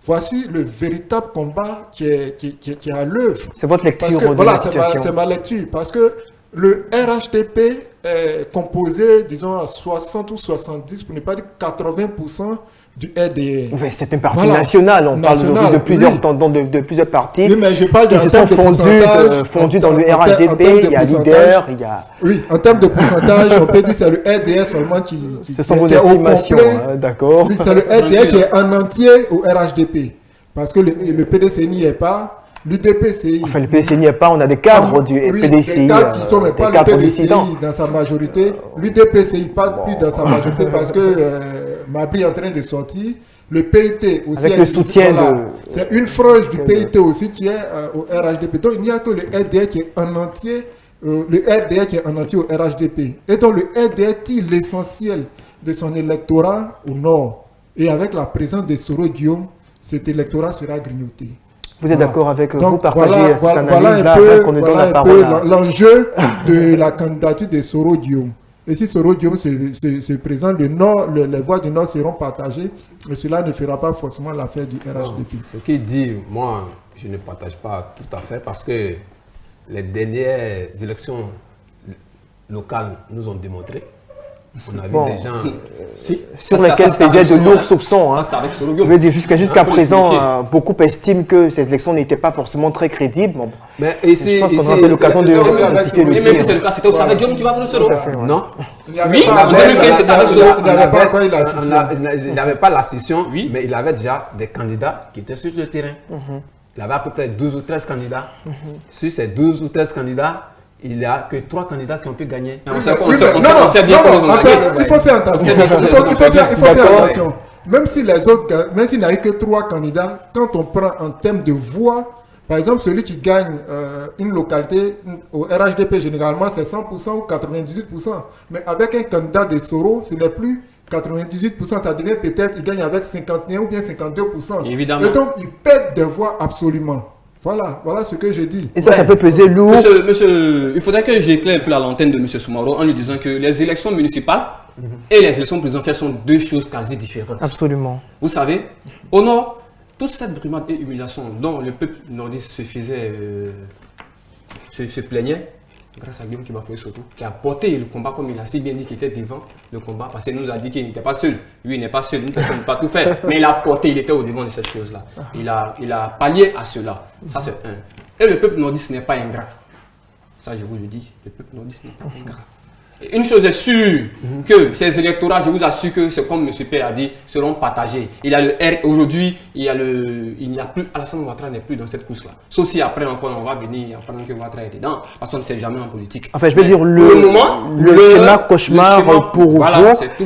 E: Voici le véritable combat qui est à l'œuvre.
B: C'est votre lecture de la situation.
E: C'est ma lecture. Parce que le RHDP est composé, disons, à 60 ou 70, pour ne pas dire 80% du RDR.
B: Oui, c'est un parti national. On parle de plusieurs, de plusieurs partis.
E: Oui, mais je parle
B: qui se sont fondus dans le RHDP. Il y a Leader, il y a...
E: Oui, en termes de pourcentage, on peut dire que c'est le RDR seulement qui
B: Ce sont vos estimations, d'accord.
E: Oui, c'est le RDR qui est en entier au RHDP. Parce que le PDC n'y est pas. L'UDPCI.
B: Enfin, le PDC n'y est pas, on a des cadres du PDCI.
E: Des cadres qui sont mais pas le PDCI dans sa majorité. L'UDPCI pas plus dans sa majorité parce que Mabri est en train de sortir. Le PIT aussi.
B: Avec le soutien de...
E: C'est une frange du PIT aussi qui est au RHDP. Donc, il n'y a que le RDR qui est en entier. Le RDR qui est en entier au RHDP. Et donc, le RDR tire l'essentiel de son électorat au nord. Et avec la présence de Soro Guillaume, cet électorat sera grignoté.
B: Vous êtes d'accord avec
E: vous
B: partagez cette analyse-là avant qu'on nous donne la parole?
E: L'enjeu de la candidature de Soro Guillaume. Et si Soro Guillaume se présente, les voix du Nord seront partagées, mais cela ne fera pas forcément l'affaire du RHDP.
C: Ce qu'il dit, moi, je ne partage pas tout à fait parce que les dernières élections locales nous ont démontré. On a vu des gens
B: sur lesquels pesaient de lourds soupçons. Hein. Je veux dire, jusqu'à présent, beaucoup estiment que ces élections n'étaient pas forcément très crédibles. Bon.
C: Mais
B: je pense qu'on aura eu l'occasion de
D: discuter le tir. Mais c'est le cas, c'était aussi avec Guillaume Soro.
C: Non.
D: Oui, en 2015, c'était avec Soro.
C: Il n'avait pas la scission, mais il avait déjà des candidats qui étaient sur le terrain. Il avait à peu près 12 ou 13 candidats. Sur ces 12 ou 13 candidats, il n'y a que 3 candidats qui ont pu gagner.
E: Il faut faire attention. Il faut faire attention. Même si les autres, même s'il n'y a eu que 3 candidats, quand on prend en termes de voix, par exemple, celui qui gagne une localité au RHDP, généralement, c'est 100% ou 98%. Mais avec un candidat de Soro, ce n'est plus 98%. Ça devient peut-être, il gagne avec 51 ou bien 52%.
D: Évidemment.
E: Et donc, il perd des voix absolument. Voilà ce que je dis.
B: Et ça peut peser lourd.
D: Monsieur, il faudrait que j'éclaire un peu à l'antenne de M. Soumaoro en lui disant que les élections municipales et les élections présidentielles sont 2 choses quasi différentes.
B: Absolument.
D: Vous savez, au Nord, toute cette brimade et humiliation dont le peuple nordiste se plaignait, grâce à Guillaume Kibafoye surtout, qui a porté le combat comme il a si bien dit qu'il était devant le combat, parce qu'il nous a dit qu'il n'était pas seul. Lui, il n'est pas seul, une personne ne peut pas tout faire, mais il a porté, il était au devant de cette chose-là. Il a pallié à cela. Ça, c'est un. Et le peuple nordiste n'est pas ingrat. Ça, je vous le dis, le peuple nordiste n'est pas ingrat. Et une chose est sûre, que ces électorats, je vous assure que c'est comme M. P a dit, seront partagés. Il y a le R, aujourd'hui, il n'y a plus, Alassane Ouattara n'est plus dans cette course-là. Sauf si après encore, on va venir apprendre que Ouattara est dedans, parce qu'on ne sait jamais en politique.
B: Enfin, je veux dire, le schéma cauchemar pour vous,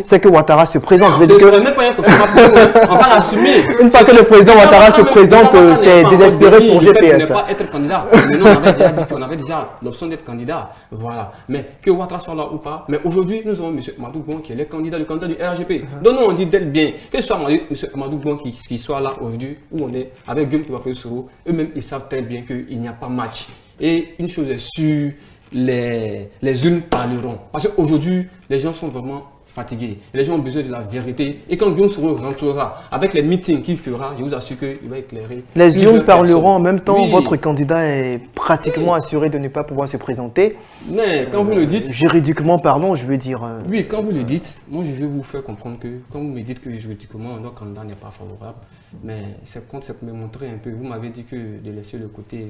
B: c'est que Ouattara se présente.
D: Ce ne serait même pas un cauchemar pour nous, on va l'assumer.
B: Une fois que le président Ouattara se présente, c'est désespéré pour GPS.
D: Ne pas être candidat. Mais nous, on avait déjà dit qu'on avait déjà l'option d'être candidat. Voilà. Mais que Ouattara soit là ou pas. Mais aujourd'hui, nous avons M. Amadou Bon qui est le candidat du RGP. Donc nous, on dit d'être bien. Que ce soit M. Amadou Bon qui soit là aujourd'hui, où on est, avec Guillaume Kibafoye Soro, eux-mêmes, ils savent très bien qu'il n'y a pas match. Et une chose est sûre, les unes parleront. Parce qu'aujourd'hui, les gens sont vraiment fatigués. Les gens ont besoin de la vérité. Et quand Guillaume Soro rentrera avec les meetings qu'il fera, je vous assure qu'il va éclairer.
B: Les urnes parleront en même temps. Oui. Votre candidat est pratiquement assuré de ne pas pouvoir se présenter.
D: Mais quand vous le dites...
B: Juridiquement parlant, je veux dire...
D: Oui, quand vous le dites, moi je vais vous faire comprendre que quand vous me dites que juridiquement, notre candidat n'est pas favorable, mais c'est pour me montrer un peu. Vous m'avez dit que de laisser le côté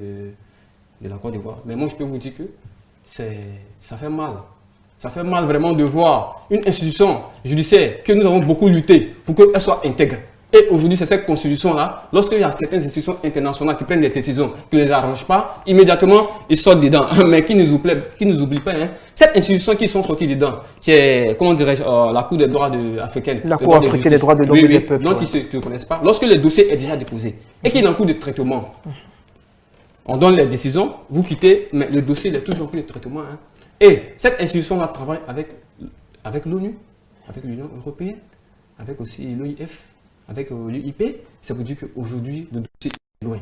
D: de la Côte d'Ivoire. Mais moi je peux vous dire que ça fait mal. Ça fait mal vraiment de voir une institution judiciaire que nous avons beaucoup lutté pour qu'elle soit intègre. Et aujourd'hui, c'est cette constitution-là, lorsqu'il y a certaines institutions internationales qui prennent des décisions qui ne les arrangent pas, immédiatement, ils sortent dedans. Mais qui ne nous oublie pas, hein. Cette institution qui sont sortis dedans, qui est, comment dirais-je, la Cour des droits africaine.
B: La Cour africaine des droits de l'homme et des peuples.
D: Donc, ils ne connaissent pas. Lorsque le dossier est déjà déposé et qu'il est en cours de traitement, on donne les décisions, vous quittez, mais le dossier est toujours en cours de traitement. Hein. Et cette institution-là travaille avec l'ONU, avec l'Union européenne, avec aussi l'OIF, avec l'UIP. C'est pour dire qu'aujourd'hui, le dossier est loin.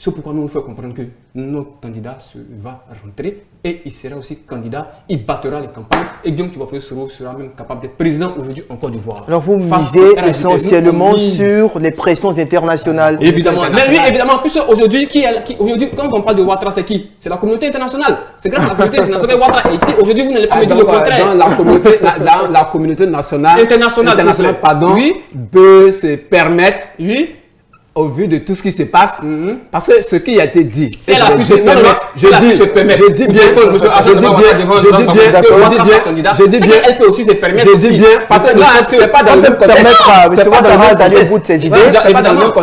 D: C'est pourquoi nous faisons comprendre que notre candidat va rentrer et il sera aussi candidat, il battra les campagnes et Guillaume Kibafoye Soro sera même capable d'être président aujourd'hui en Côte d'Ivoire.
B: Alors vous misez essentiellement sur les pressions internationales.
D: Évidemment, mais oui, évidemment, puisque aujourd'hui, aujourd'hui, quand on parle de Ouattara, c'est qui? C'est la communauté internationale. C'est grâce à la communauté internationale que Ouattara est ici. Aujourd'hui, vous n'allez pas me dire le contraire.
C: Dans la communauté nationale,
D: oui,
C: peut se permettre, oui, au vu de tout ce qui se passe, parce que ce qui a été dit,
D: c'est la puce se permettre. Je dis bien, elle peut aussi se permettre.
C: Je dis bien, parce que là, c'est pas dans le même contexte.
B: C'est pas dans d'aller au bout de ses idées.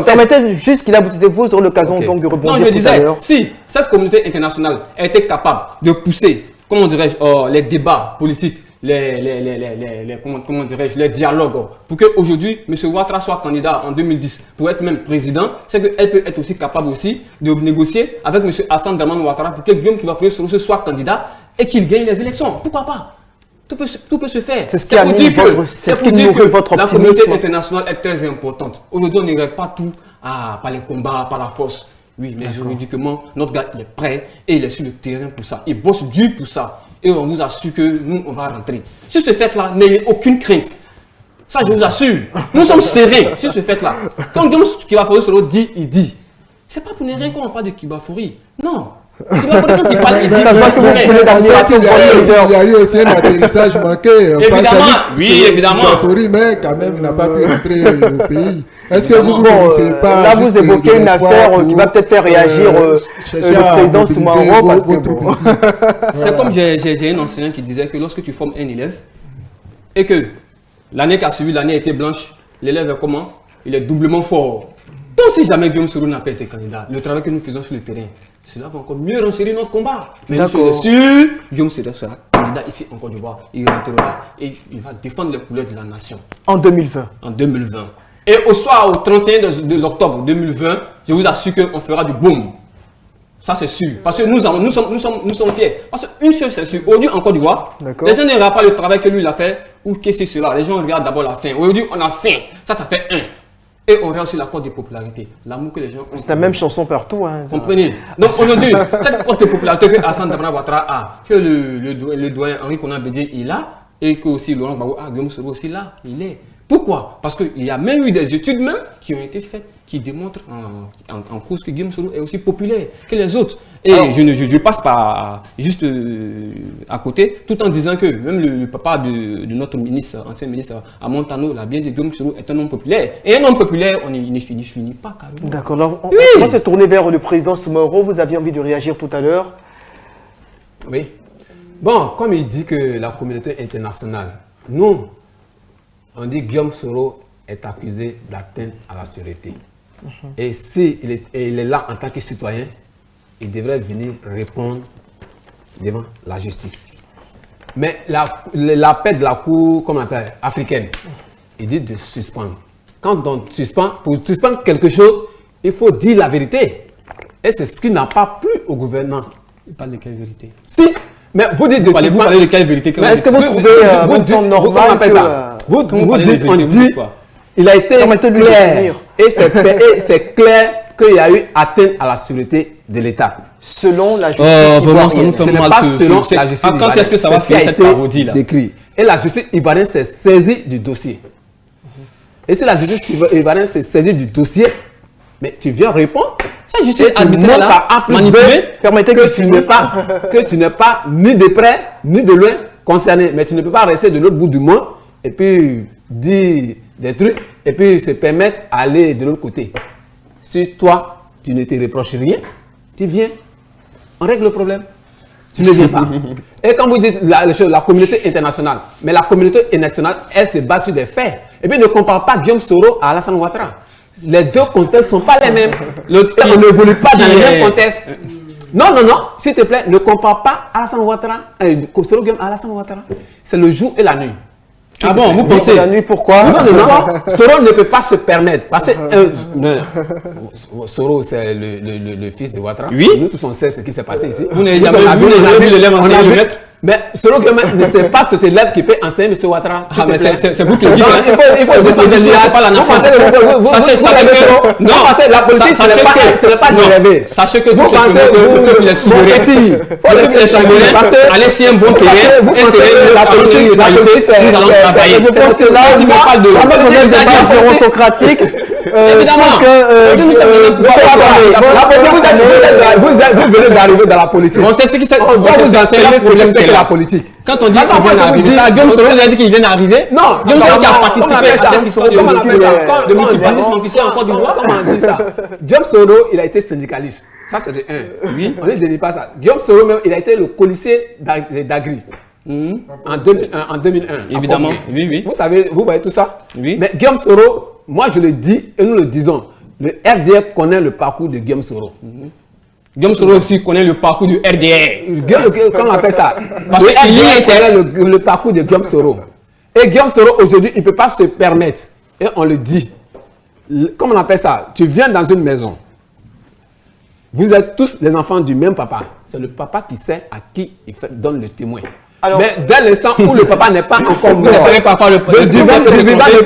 B: Permettez juste qu'il a vous sur l'occasion donc de rebondir.
D: Non, je disais, si cette communauté internationale était capable de pousser, comment dirais-je, les débats politiques, comment dirais-je, les dialogues, pour qu'aujourd'hui, M. Ouattara soit candidat en 2010 pour être même président, c'est qu'elle peut être aussi capable aussi de négocier avec M. Hassan Dramane Ouattara pour que Guillaume Kibafoye Soro soit candidat et qu'il gagne les élections. Pourquoi pas? Tout peut se faire.
B: C'est ce qui nourrit votre optimisme.
D: La communauté internationale est très importante. Aujourd'hui, on ne règle pas tout par les combats, par la force. Oui, mais juridiquement, notre gars, il est prêt et il est sur le terrain pour ça. Il bosse dur pour ça. Et on vous assure que nous, on va rentrer. Sur ce fait-là, n'ayez aucune crainte. Ça, je vous assure. Nous sommes serrés sur ce fait-là. Quand Guillaume Kibafoye Soro dit, il dit. C'est pas pour ne rien qu'on parle de Kibafoye. Non. Tu vois, quand il parle, il dit...
B: Ça se voit que vous voulez d'admiration pour le leader.
E: Il y a eu aussi un atterrissage manqué.
D: Évidemment.
E: Mais quand même, il n'a pas pu rentrer au pays. Est-ce que vous ne connaissez pas...
B: Là, vous évoquez une affaire qui va peut-être faire réagir le président Soumaoro.
D: C'est comme j'ai un enseignant qui disait que lorsque tu formes un élève et que l'année qui a suivi, l'année a été blanche, l'élève est comment? Il est doublement fort. Donc si jamais Guillaume Soro n'a pas été candidat, le travail que nous faisons sur le terrain, cela va encore mieux renchérir notre combat. Mais nous sommes sûrs, Guillaume Soro sera candidat ici en Côte d'Ivoire. Il rentrera et il va défendre les couleurs de la nation.
B: En 2020.
D: En 2020. Et au soir, au 31 de l'octobre 2020, je vous assure qu'on fera du boom. Ça c'est sûr. Parce que nous sommes fiers. Parce qu'une chose c'est sûr, aujourd'hui en Côte d'Ivoire, les gens ne regardent pas le travail que lui il a fait ou qu'est-ce que c'est cela. Les gens regardent d'abord la faim. Aujourd'hui on a faim. Ça fait un. Et on regarde aussi la cote de popularité. L'amour que les gens ont.
B: C'est la même chanson partout. Hein,
D: comprenez? Donc aujourd'hui, cette cote de popularité que Hassan Damana Ouattara a, que le doyen Henri Konan Bédié il a, et que aussi Laurent Gbagbo a, Guillaume Soro aussi là, il est. Pourquoi? Parce qu'il y a même eu des études même qui ont été faites qui démontrent en course que Guillaume Soro est aussi populaire que les autres. Et alors, je passe par juste à côté, tout en disant que même le papa de notre ministre, ancien ministre Amontano, l'a bien dit, Guillaume Soro est un homme populaire. Et un homme populaire, il ne finit pas carrément.
B: D'accord. Alors, on va se tourner vers le président Soumaoro. Vous aviez envie de réagir tout à l'heure.
C: Oui. Bon, comme il dit que la communauté internationale, nous, on dit que Guillaume Soro est accusé d'atteinte à la sûreté. Et s'il est là en tant que citoyen, il devrait venir répondre devant la justice. Mais l'appel de la Cour, comment on appelle, africaine, il dit de suspendre. Quand on suspend, pour suspendre quelque chose, il faut dire la vérité. Et c'est ce qui n'a pas plu au gouvernement.
D: Il parle de quelle vérité?
C: Si, mais vous dites de suspendre.
D: Vous parlez de quelle vérité?
B: Est-ce que vous trouvez normal que...
C: Vous dites, on dit, il a été clair, et c'est clair qu'il y a eu atteinte à la sûreté de l'État.
B: Selon la justice
C: ivoirienne.
B: Ça nous
C: fait mal. Pas selon la justice ivoirienne. Quand est-ce que ça va finir cette parodie là? Décrit. Et la justice ivoirienne s'est saisie du dossier. Et si la justice ivoirienne s'est saisie du dossier, mais tu viens répondre. Ça, justice arbitraire là, manipulée, permettez que tu n'es pas ni de près ni de loin concerné. Mais tu ne peux pas rester de l'autre bout du monde et puis dire des trucs et puis se permettre d'aller de l'autre côté. Si toi, tu ne te reproches rien, tu viens, on règle le problème. Tu ne viens pas. Et quand vous dites la communauté internationale, mais la communauté internationale, elle se base sur des faits. Et puis ne compare pas Guillaume Soro à Alassane Ouattara. Les deux contextes ne sont pas les mêmes. On ne évolue pas dans les mêmes contextes. Non, s'il te plaît, ne compare pas Alassane Ouattara, Soro Guillaume à Alassane Ouattara. C'est le jour et la nuit.
D: Ah bon, vous pensez
B: la nuit, pourquoi?
C: Non. Soro ne peut pas se permettre. Parce que Soro, c'est le fils de Ouattara.
D: Oui.
C: Nous tous on sait ce qui s'est passé ici.
D: Vous n'avez jamais vu l'élève enseigner le maître?
C: Mais Soro ne sait pas cet élève qui peut enseigner M. Ouattara.
D: Ah, mais c'est vous qui le dites.
C: Il faut
D: c'est pas la nation. Sachez que
C: non, la politique, ce n'est pas du rêver.
D: Sachez que vous pensez que les souverains, allez sur un bon terrain,
B: vous pensez que la politique, nous allons travailler. Je pense que là, on parle de gérontocratique.
C: Évidemment que vous venez d'arriver dans la politique.
D: On sait ce qui s'est
C: passé la politique.
D: Quand on dit qu'il vient d'arriver, ça, Guillaume Soro vous a dit qu'il vient d'arriver.
C: Non,
D: Guillaume Soro qui a participé à cette histoire de multipartisme ici en Côte d'Ivoire.
C: Comment on dit ça? Guillaume Soro, il a été syndicaliste. Ça, c'est de un. Oui, on ne dit pas ça. Guillaume Soro, même, il a été le policier d'Agri. En 2001.
D: Évidemment, oui.
C: Vous savez, vous voyez tout ça?
D: Oui.
C: Mais Guillaume Soro, moi je le dis et nous le disons, le RDR connaît le parcours de Guillaume Soro.
D: Guillaume Soro aussi connaît le parcours du RDR.
C: Comment on appelle ça? Parce que RDR connaît le parcours de Guillaume Soro. Et Guillaume Soro, aujourd'hui, il ne peut pas se permettre. Et on le dit. Comment on appelle ça? Tu viens dans une maison. Vous êtes tous les enfants du même papa. C'est le papa qui sait à qui il donne le témoin. Alors, mais dès l'instant où le papa n'est pas encore mort, le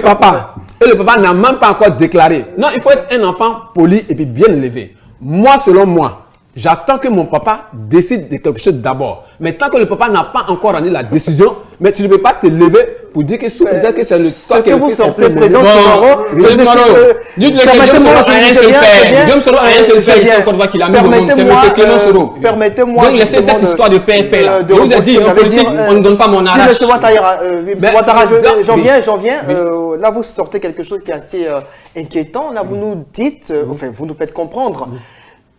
C: papa, et le papa n'a même pas encore déclaré. Non, il faut être un enfant poli et puis bien élevé. Moi, selon moi, j'attends que mon papa décide de quelque chose d'abord. Mais tant que le papa n'a pas encore rendu la décision, Mais tu ne peux pas te lever pour dire que sous peut-être que c'est le
B: ce que vous sortez, président Soro,
D: dites-le que Guillaume Soro a rien seul faire. Guillaume Soro a rien seul faire ici en Côte d'Ivoire qu'il a mis au monde. C'est M. Clément Soro.
B: Permettez-moi.
D: Donc laissez cette histoire de paix. Je vous ai dit, en politique, on ne donne pas mon arrache.
B: M. Ouattara, j'en viens. Là, vous sortez quelque chose qui est assez inquiétant. Là, vous nous dites, enfin, vous nous faites comprendre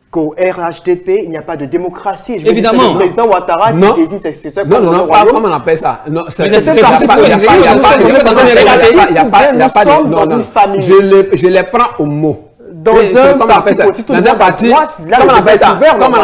B: qu'au RHDP, il n'y a pas de démocratie.
D: Évidemment.
B: C'est le président Ouattara qui désigne ses successeurs.
C: Non, pas comment on appelle ça. Non,
B: nous sommes dans une famille.
C: Je les prends au mot.
B: Dans un parti,
C: comment on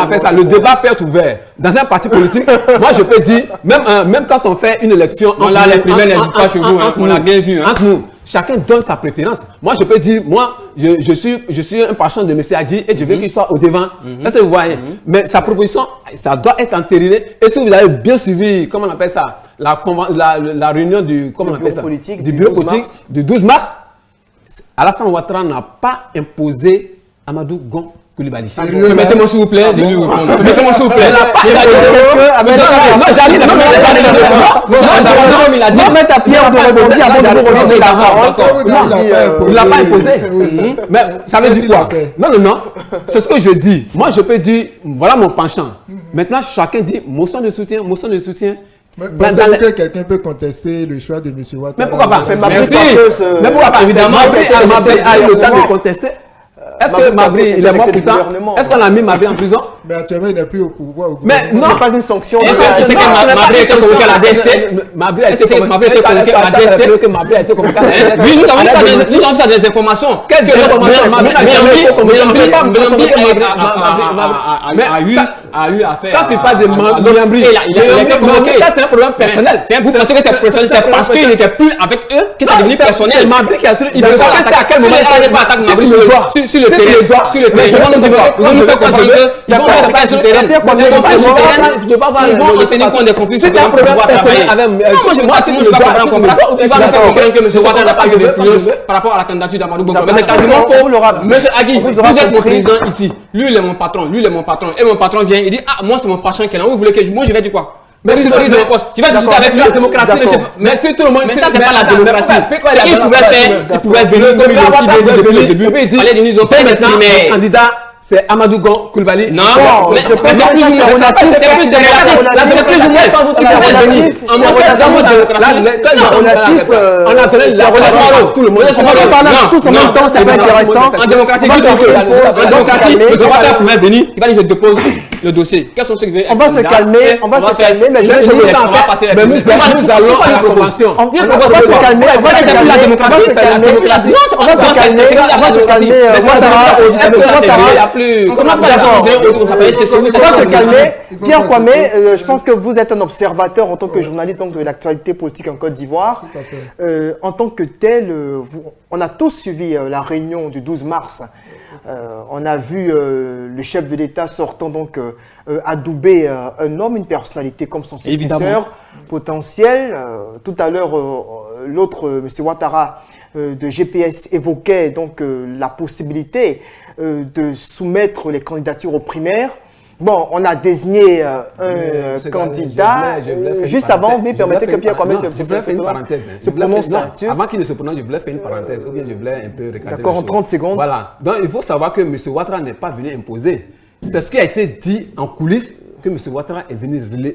C: appelle ça? Le débat peut être ouvert. Dans un parti politique, moi je peux dire, même quand on fait une élection,
D: là les primaires n'existent pas chez vous, on l'a bien vu.
C: Entre nous, chacun donne sa préférence. Moi je peux dire, moi je suis un parchant de M. Adji et je veux qu'il soit au devant. Est-ce que vous voyez? Mais sa proposition, ça doit être entériné. Et si vous avez bien suivi, comment on appelle ça, la réunion du bureau politique du 12 mars, Alassane Ouattara n'a pas imposé Amadou Gon Coulibaly.
D: Permettez-moi s'il vous plaît. Permettez-moi s'il vous plaît.
B: Il a dit. Mettre à Pierre de rebondir avant de vous redonner la parole.
C: Il ne l'a pas imposé. Mais ça veut dire quoi? Non. C'est ce que je dis. Moi, je peux dire, voilà mon penchant. Maintenant, chacun dit motion de soutien.
E: Mais pensez-vous que quelqu'un peut contester le choix de M. Ouattara?
C: Mais pourquoi pas?
D: Merci.
C: Mais pourquoi pas? Évidemment, Mabri a eu le temps de contester. Est-ce que Mabri, il est mort pourtant? Est-ce qu'on a mis Mabri en prison?
E: Mais actuellement, il n'est plus au pouvoir.
C: Mais non,
B: ce n'est pas une sanction.
D: Est-ce que Mabri a été convoqué à la DST?
C: Mabri a été convoqué à la DST. Mabri a été convoqué à la DST.
D: Oui, nous avons ça des informations.
C: Quelles informations? Mabri
D: a eu affaire.
C: Quand tu parles de Mabri,
D: il a été convoqué.
C: Ça, c'est un problème personnel.
D: Vous pensez que c'est personnel? C'est parce qu'il n'était plus avec eux que c'est devenu personnel.
C: C'est Mabri qui a truc. Il veut savoir à quel moment il n'allait pas attaquer Mabri sur le doigt. Sur le terrain. Sur le terrain. Ils vont nous faire comprendre qu'ils vont faire ça sur le terrain. Ils vont en tenir compte des conflits. C'est un problème personnel avec
D: moi, je ne peux pas comprendre. Tu vas me faire comprendre que M. Ouattara n'a pas eu d'influence par rapport à la candidature d'Amadou Bongo. Mais c'est quasiment faux. M. Agui, vous êtes mon président ici. Lui, il est mon patron. Et mon patron vient, il dit, ah, moi, c'est mon prochain qui est là. Vous voulez que moi, je vais dire quoi? Mais tu vas discuter avec lui.
C: La démocratie.
D: Mais si tout le monde. Mais ça, c'est pas la démocratie. Il pouvait faire, il pouvait venir comme il a dit depuis le début. Allez, ils ont pas maintenant.
C: Candidat, c'est Amadou Gon Coulibaly.
D: Non, mais c'est plus
C: on a donné la relation tout le monde.
B: Tous en même temps, c'est pas intéressant.
D: En démocratie, le secrétaire pouvait venir, il va dire je dépose le dossier. Quels sont ceux qui veulent?
B: On va se calmer, mais
C: nous allons à la convention.
B: On va se calmer, on va se calmer.
D: La démocratie, c'est la démocratie.
B: On va se calmer.
D: Comment on va
B: se calmer. Pierre Kwame, je pense que vous êtes un observateur en tant que journaliste donc, de l'actualité politique en Côte d'Ivoire. En tant que tel, on a tous suivi la réunion du 12 mars. On a vu le chef de l'État sortant donc adouber un homme, une personnalité comme son successeur potentiel. Tout à l'heure, l'autre, M. Ouattara de GPS, évoquait donc la possibilité de soumettre les candidatures aux primaires. Bon, on a désigné un candidat. Juste avant, mais permettez que Pierre Kwame se prononce là-dessus.
C: Avant qu'il ne se prononce, je voulais faire une parenthèse, ou bien je voulais un peu recadrer.
B: D'accord, en 30 secondes.
C: Voilà. Donc, il faut savoir que M. Ouattara n'est pas venu imposer. C'est ce qui a été dit en coulisses, que M. Ouattara est venu révéler.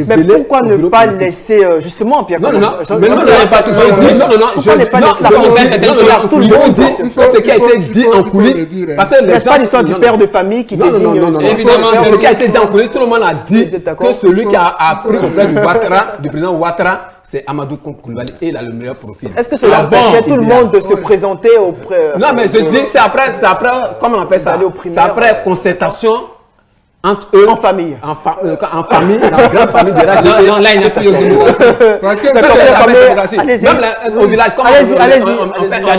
B: Mais pourquoi ne pas laisser, justement, Pierre Kwame?
C: Non, pas tout le monde dit ce qui a été dit en coulisses. Parce que
B: n'est-ce pas l'histoire du père de famille qui désigne?
C: Non. Évidemment, ce qui a été dit en coulisses, tout le monde a dit que celui qui a appris auprès du président Ouattara, c'est Amadou Coulibaly et il a le meilleur profil.
B: Est-ce que cela empêchait tout le monde de se présenter auprès?
C: Non, mais je dis que c'est après, comment on appelle ça? C'est après concertation entre eux,
B: en famille,
C: en famille, dans la grande famille de Radio.
D: Non, là, il n'y a plus de démocratie.
E: Parce que
C: c'est même au village.
B: Allez-y.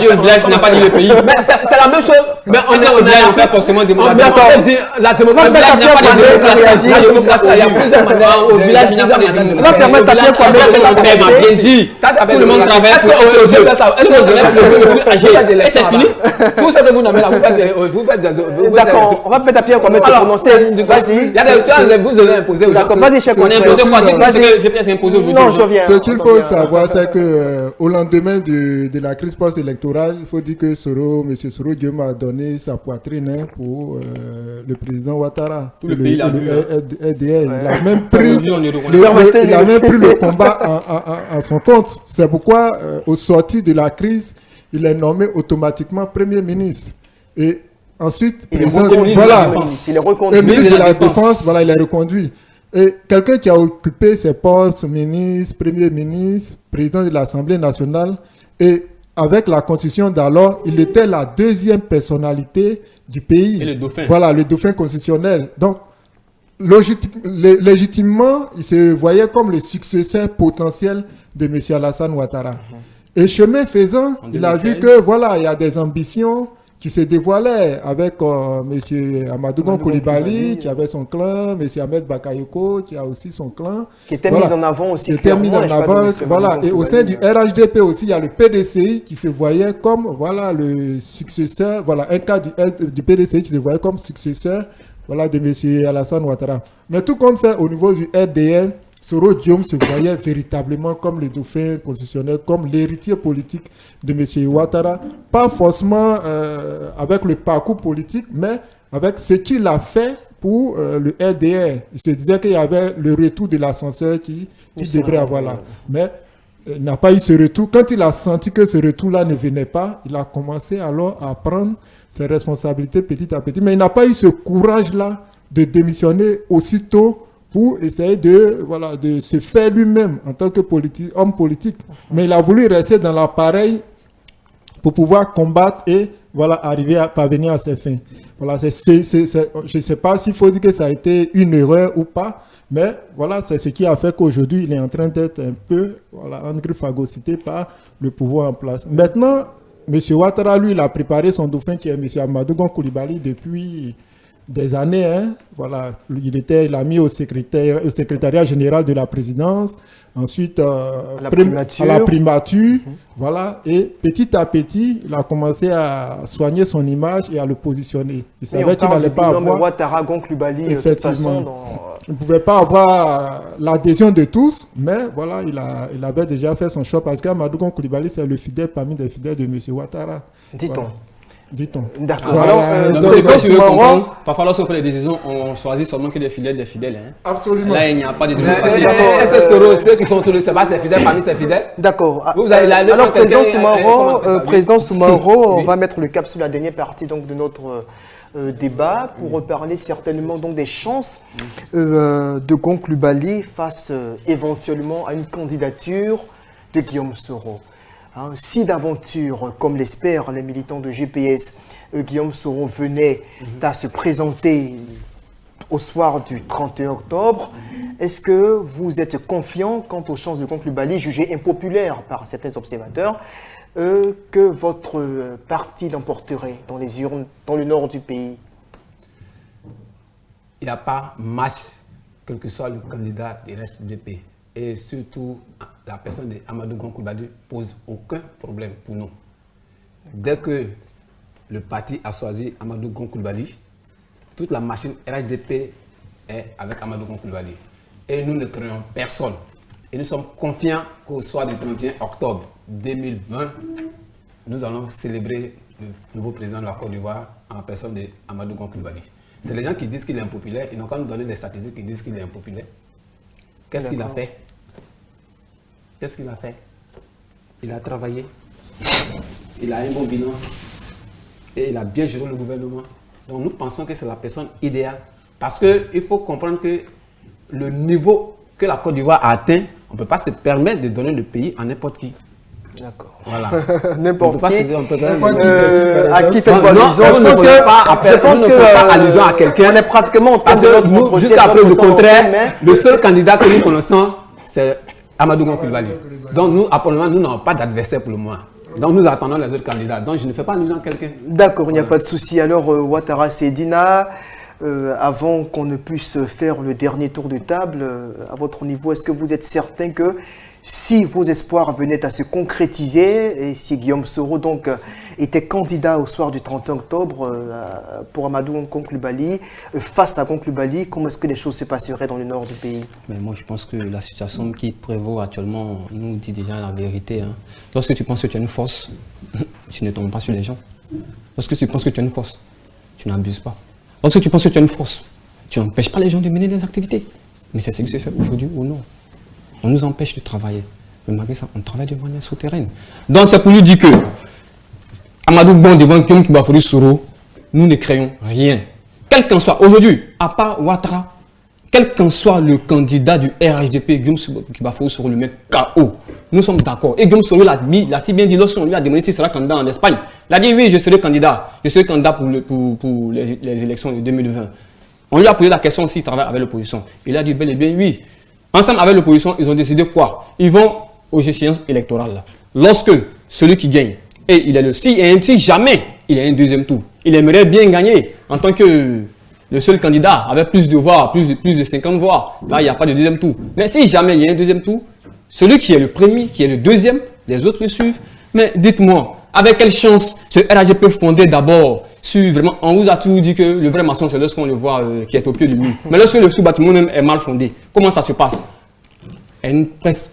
D: Au village, on n'a pas dit le pays.
C: Mais c'est la même chose. Mais on est au village, on fait forcément démocratie. La démocratie, il n'y a pas de démocratie. La démocratie, il y a plusieurs manières. Au village, il n'y a pas de démocratie.
B: Là, c'est vrai,
D: tu as bien dit. Tout le monde travaille. Est-ce que c'est fini?
C: Tout ce que vous nommez là, vous faites.
B: D'accord, on va peut-être à Pierre Kwame te prononcer. Vas-y.
C: Il y a des choses, vous allez imposer aux gens.
B: D'accord, vas-y, cher
D: On est imposé quoi? Dites-nous ce que GPS est imposé aujourd'hui.
B: Non, je reviens.
E: Ce qu'il faut savoir, c'est que au lendemain de la crise post-électorale, il faut dire que M. Soro Guillaume a donné sa poitrine pour le président Ouattara.
D: Tout le pays l'a vu.
E: Il a même pris
B: Permettez-le.
E: le combat en son compte. C'est pourquoi, au sortir de la crise, il est nommé automatiquement Premier ministre. Et ensuite,
B: Il est
E: président,
B: reconduit.
E: voilà,
B: Il est reconduit.
E: et ministre de la
D: Défense.
E: Défense, voilà, il est reconduit. Et quelqu'un qui a occupé ces postes, ministre, premier ministre, président de l'Assemblée nationale, et avec la constitution d'alors, il était la deuxième personnalité du pays.
D: Et le dauphin.
E: Voilà, le dauphin constitutionnel. Donc, légitimement, il se voyait comme le successeur potentiel de M. Alassane Ouattara. Et chemin faisant,
D: En
E: il a vu
D: 2016.
E: que voilà, il y a des ambitions qui se dévoilaient avec M. Amadou Gon Coulibaly, qui avait son clan, M. Ahmed Bakayoko, qui a aussi son clan.
B: Qui était
E: Voilà.
B: mis en avant aussi.
E: Qui était mis
B: clairement,
E: en
B: je parle de
E: avant,
B: monsieur
E: voilà.
B: Mamadou
E: Et au sein du
B: Coulibaly.
E: RHDP aussi, il y a le PDCI qui se voyait comme, voilà, le successeur, voilà, un cas du PDCI qui se voyait comme successeur, voilà, de M. Alassane Ouattara. Mais tout compte fait, au niveau du RDN, Soro Diom se voyait véritablement comme le dauphin constitutionnel, comme l'héritier politique de M. Ouattara, pas forcément avec le parcours politique, mais avec ce qu'il a fait pour le RDR. Il se disait qu'il y avait le retour de l'ascenseur qui devrait avoir là. Mais il n'a pas eu ce retour. Quand il a senti que ce retour-là ne venait pas, il a commencé alors à prendre ses responsabilités petit à petit. Mais il n'a pas eu ce courage-là de démissionner aussitôt pour essayer de se faire lui-même en tant que homme politique. Mais il a voulu rester dans l'appareil pour pouvoir combattre et voilà, arriver à parvenir à ses fins. Voilà, je ne sais pas s'il faut dire que ça a été une erreur ou pas, mais voilà, c'est ce qui a fait qu'aujourd'hui, il est en train d'être un peu phagocyté par le pouvoir en place. Maintenant, M. Ouattara, lui, il a préparé son dauphin qui est M. Amadou Gon Coulibaly depuis des années, hein. Voilà, il a mis au secrétariat général de la présidence, ensuite à la primature, voilà, et petit à petit, il a commencé à soigner son image et à le positionner. Il savait qu'il n'allait pas avoir,
B: Ouattara, Gon Coulibaly,
E: effectivement, il ne pouvait pas avoir l'adhésion de tous, mais voilà, il avait déjà fait son choix parce qu'Amadou Gon Coulibaly, c'est le fidèle parmi les fidèles de M. Ouattara.
B: Dit-on.
E: Voilà. Dit-on.
B: D'accord.
E: Voilà.
D: Donc, si tu veux comprendre, parfois lorsqu'on fait les décisions, on choisit seulement que des fidèles. Hein.
E: Absolument.
D: Là, il n'y a pas de démocratie.
C: Est-ce que Soro, ceux qui sont autour de ce bas, c'est fidèles parmi ces fidèles?
B: D'accord.
C: Alors,
B: Président Soumaro, on va mettre le cap sur la dernière partie donc, de notre débat pour reparler certainement donc, des chances de Gon Coulibaly face éventuellement à une candidature de Guillaume Soro. Si d'aventure, comme l'espèrent les militants de GPS, Guillaume Soro venait à se présenter au soir du 31 octobre, est-ce que vous êtes confiant quant aux chances de Gon Coulibaly, jugé impopulaire par certains observateurs, que votre parti l'emporterait dans les urnes, dans le nord du pays?
C: Il n'y a pas match, quel que soit le candidat du reste du pays. Et surtout, la personne d'Amadou Gon Coulibaly pose aucun problème pour nous. Dès que le parti a choisi Amadou Gon Coulibaly, toute la machine RHDP est avec Amadou Gon Coulibaly. Et nous ne créons personne. Et nous sommes confiants qu'au soir du 31 octobre 2020, nous allons célébrer le nouveau président de la Côte d'Ivoire en personne d'Amadou Gon Coulibaly. C'est les gens qui disent qu'il est impopulaire, ils n'ont qu'à nous donner des statistiques qui disent qu'il est impopulaire. Qu'est-ce qu'il a fait? Qu'est-ce qu'il a fait? Il a travaillé, il a un bon bilan et il a bien géré le gouvernement. Donc nous pensons que c'est la personne idéale. Parce qu'il faut comprendre que le niveau que la Côte d'Ivoire a atteint, on ne peut pas se permettre de donner le pays à n'importe qui.
B: D'accord.
C: Voilà.
B: N'importe qui.
E: À
B: qui fait quoi?
C: Je pense que pas allusion à quelqu'un.
B: On est pratiquement en
C: Parce que nous, jusqu'à preuve du contraire, le seul candidat que nous connaissons, c'est Amadou Gon Coulibaly. Donc nous, apparemment, nous n'avons pas d'adversaire pour le moment. Donc nous attendons les autres candidats. Donc je ne fais pas allusion à quelqu'un. D'accord,
B: il n'y a pas de souci. Alors Ouattara Seydina, avant qu'on ne puisse faire le dernier tour de table, à votre niveau, est-ce que vous êtes certain que Si vos espoirs venaient à se concrétiser et si Guillaume Soro donc était candidat au soir du 31 octobre pour Amadou Coulibaly, face à Coulibaly, comment est-ce que les choses se passeraient dans le nord du pays?
D: Mais moi, je pense que la situation qui prévaut actuellement nous dit déjà la vérité. Hein. Lorsque tu penses que tu as une force, tu ne tombes pas sur les gens. Lorsque tu penses que tu as une force, tu n'abuses pas. Lorsque tu penses que tu as une force, tu n'empêches pas les gens de mener des activités. Mais c'est ce qui se fait aujourd'hui ou non. On nous empêche de travailler. Mais malgré ça, on travaille de manière souterraine. Donc c'est pour lui dire que Amadou Bon devant Guillaume Kibafory Soro, nous ne créons rien. Quel qu'en soit, aujourd'hui, à part Ouattara, quel qu'en soit le candidat du RHDP, Guillaume Kibafory Soro le met KO. Nous sommes d'accord. Et Guillaume Soro l'a si bien dit lorsqu'on lui a demandé s'il sera candidat en Espagne. Il a dit oui, je serai candidat. Je serai candidat pour les élections de 2020. On lui a posé la question s'il travaille avec l'opposition. Il a dit bel et bien oui. Ensemble avec l'opposition, ils ont décidé quoi? Ils vont aux échéances électorales. Lorsque celui qui gagne, et il est si jamais il y a un deuxième tour, il aimerait bien gagner en tant que le seul candidat avec plus de voix, plus de 50 voix. Là, il n'y a pas de deuxième tour. Mais si jamais il y a un deuxième tour, celui qui est le premier, qui est le deuxième, les autres le suivent. Mais dites-moi, avec quelle chance ce RHDP fondé d'abord sur vraiment, on vous a toujours dit que le vrai maçon c'est lorsqu'on le voit qui est au pied du mur. Mais lorsque le sous-bâtiment même est mal fondé, comment ça se passe? Une presse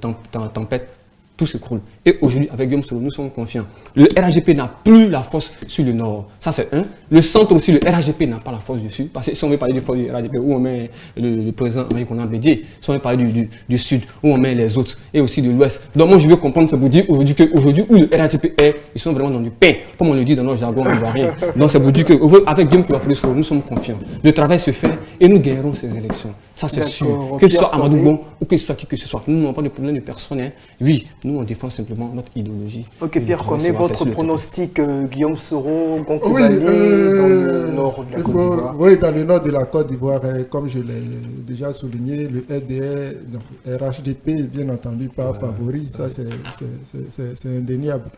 D: tempête, tout s'écroule. Et aujourd'hui, avec Guillaume Soro, nous sommes confiants. Le RHDP n'a plus la force sur le nord. Ça, c'est un. Le centre aussi, le RHDP n'a pas la force dessus. Parce que si on veut parler du force du RHDP, où on met le président Henri Konan Bédié, si on veut parler du sud, où on met les autres, et aussi de l'ouest. Donc, moi, je veux comprendre, c'est pour dire qu'aujourd'hui, où le RHDP est, ils sont vraiment dans du pain, comme on le dit dans notre jargon ivoirien. Donc, c'est pour dire qu'avec Guillaume Kibafory Soro, nous sommes confiants. Le travail se fait et nous gagnerons ces élections. Ça, c'est sûr. Que ce soit Amadou Bon ou que ce soit qui que ce soit. Nous n'avons pas de problème de personne. Hein. Oui, nous, on défend simplement notre idéologie.
B: Ok, Pierre, connaît votre pronostic Guillaume Soro, Coulibaly dans le nord de la Côte d'Ivoire?
E: Oui, dans le nord de la Côte d'Ivoire, comme je l'ai déjà souligné, le RDR, donc RHDP est bien entendu pas favori, ça c'est indéniable.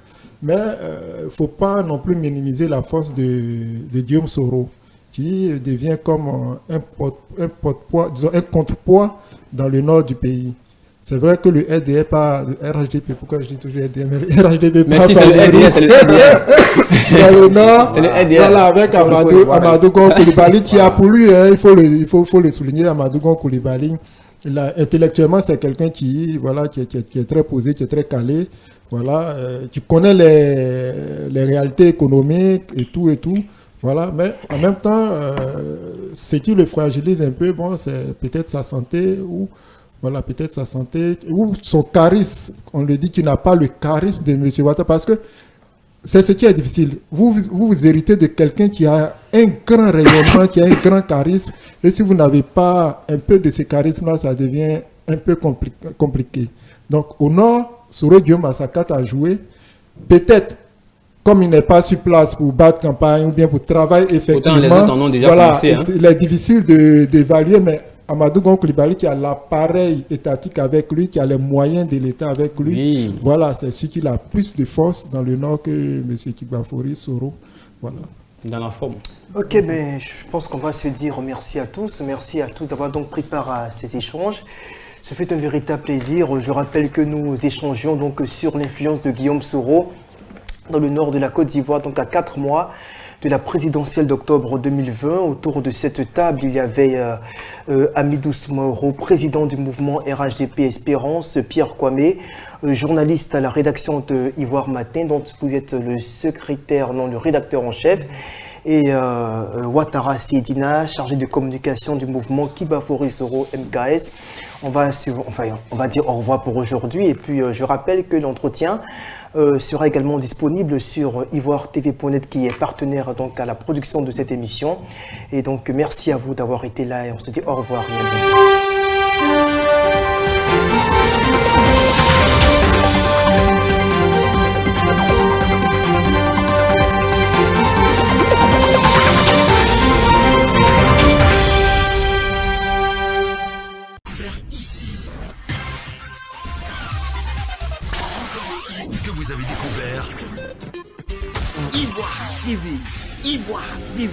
E: Mais il ne faut pas non plus minimiser la force de Guillaume Soro, qui devient comme un contrepoids dans le nord du pays. C'est vrai que le RDR, pas le RHDP, pourquoi je dis toujours RDR, mais le RHDP
D: mais si c'est le RDR, c'est le RDR.
E: Dans le nord,
D: c'est le RDR.
E: Voilà, avec Amadou Coulibaly qui a pour lui, il faut le souligner, Amadou Coulibaly, intellectuellement, c'est quelqu'un qui est très posé, qui est très calé, voilà, qui connaît les réalités économiques et tout. Voilà, mais en même temps, ce qui le fragilise un peu, bon, c'est peut-être sa santé ou son charisme. On le dit qu'il n'a pas le charisme de M. Ouattara parce que c'est ce qui est difficile. Vous héritez de quelqu'un qui a un grand rayonnement, qui a un grand charisme. Et si vous n'avez pas un peu de ce charisme-là, ça devient un peu compliqué. Donc au nord, Soro Guillaume a sa carte à jouer. Peut-être, comme il n'est pas sur place pour battre campagne ou bien pour travailler effectivement,
D: les autres en ont déjà commencé, hein.
E: Il est difficile d'évaluer, mais Amadou Coulibaly qui a l'appareil étatique avec lui, qui a les moyens de l'État avec lui,
D: oui.
E: Voilà, c'est celui qui a plus de force dans le nord que M. Kibafory Soro. Voilà.
D: Dans la forme.
B: Ok, ben, je pense qu'on va se dire merci à tous. Merci à tous d'avoir donc pris part à ces échanges. Ce fut un véritable plaisir. Je rappelle que nous échangions donc sur l'influence de Guillaume Soro dans le nord de la Côte d'Ivoire, donc à 4 mois de la présidentielle d'octobre 2020. Autour de cette table, il y avait Amidou Soumaoro, président du mouvement RHDP Espérance, Pierre Kwame, journaliste à la rédaction de Ivoire Matin, dont vous êtes le secrétaire, non le rédacteur en chef, et Ouattara Siedina, chargé de communication du mouvement Kibafory Soro MKS. On va dire au revoir pour aujourd'hui, et puis je rappelle que l'entretien sera également disponible sur ivoiretv.net qui est partenaire donc à la production de cette émission. Et donc merci à vous d'avoir été là et on se dit au revoir.
A: Que vous avez découvert Ivoire TV. Ivoire TV.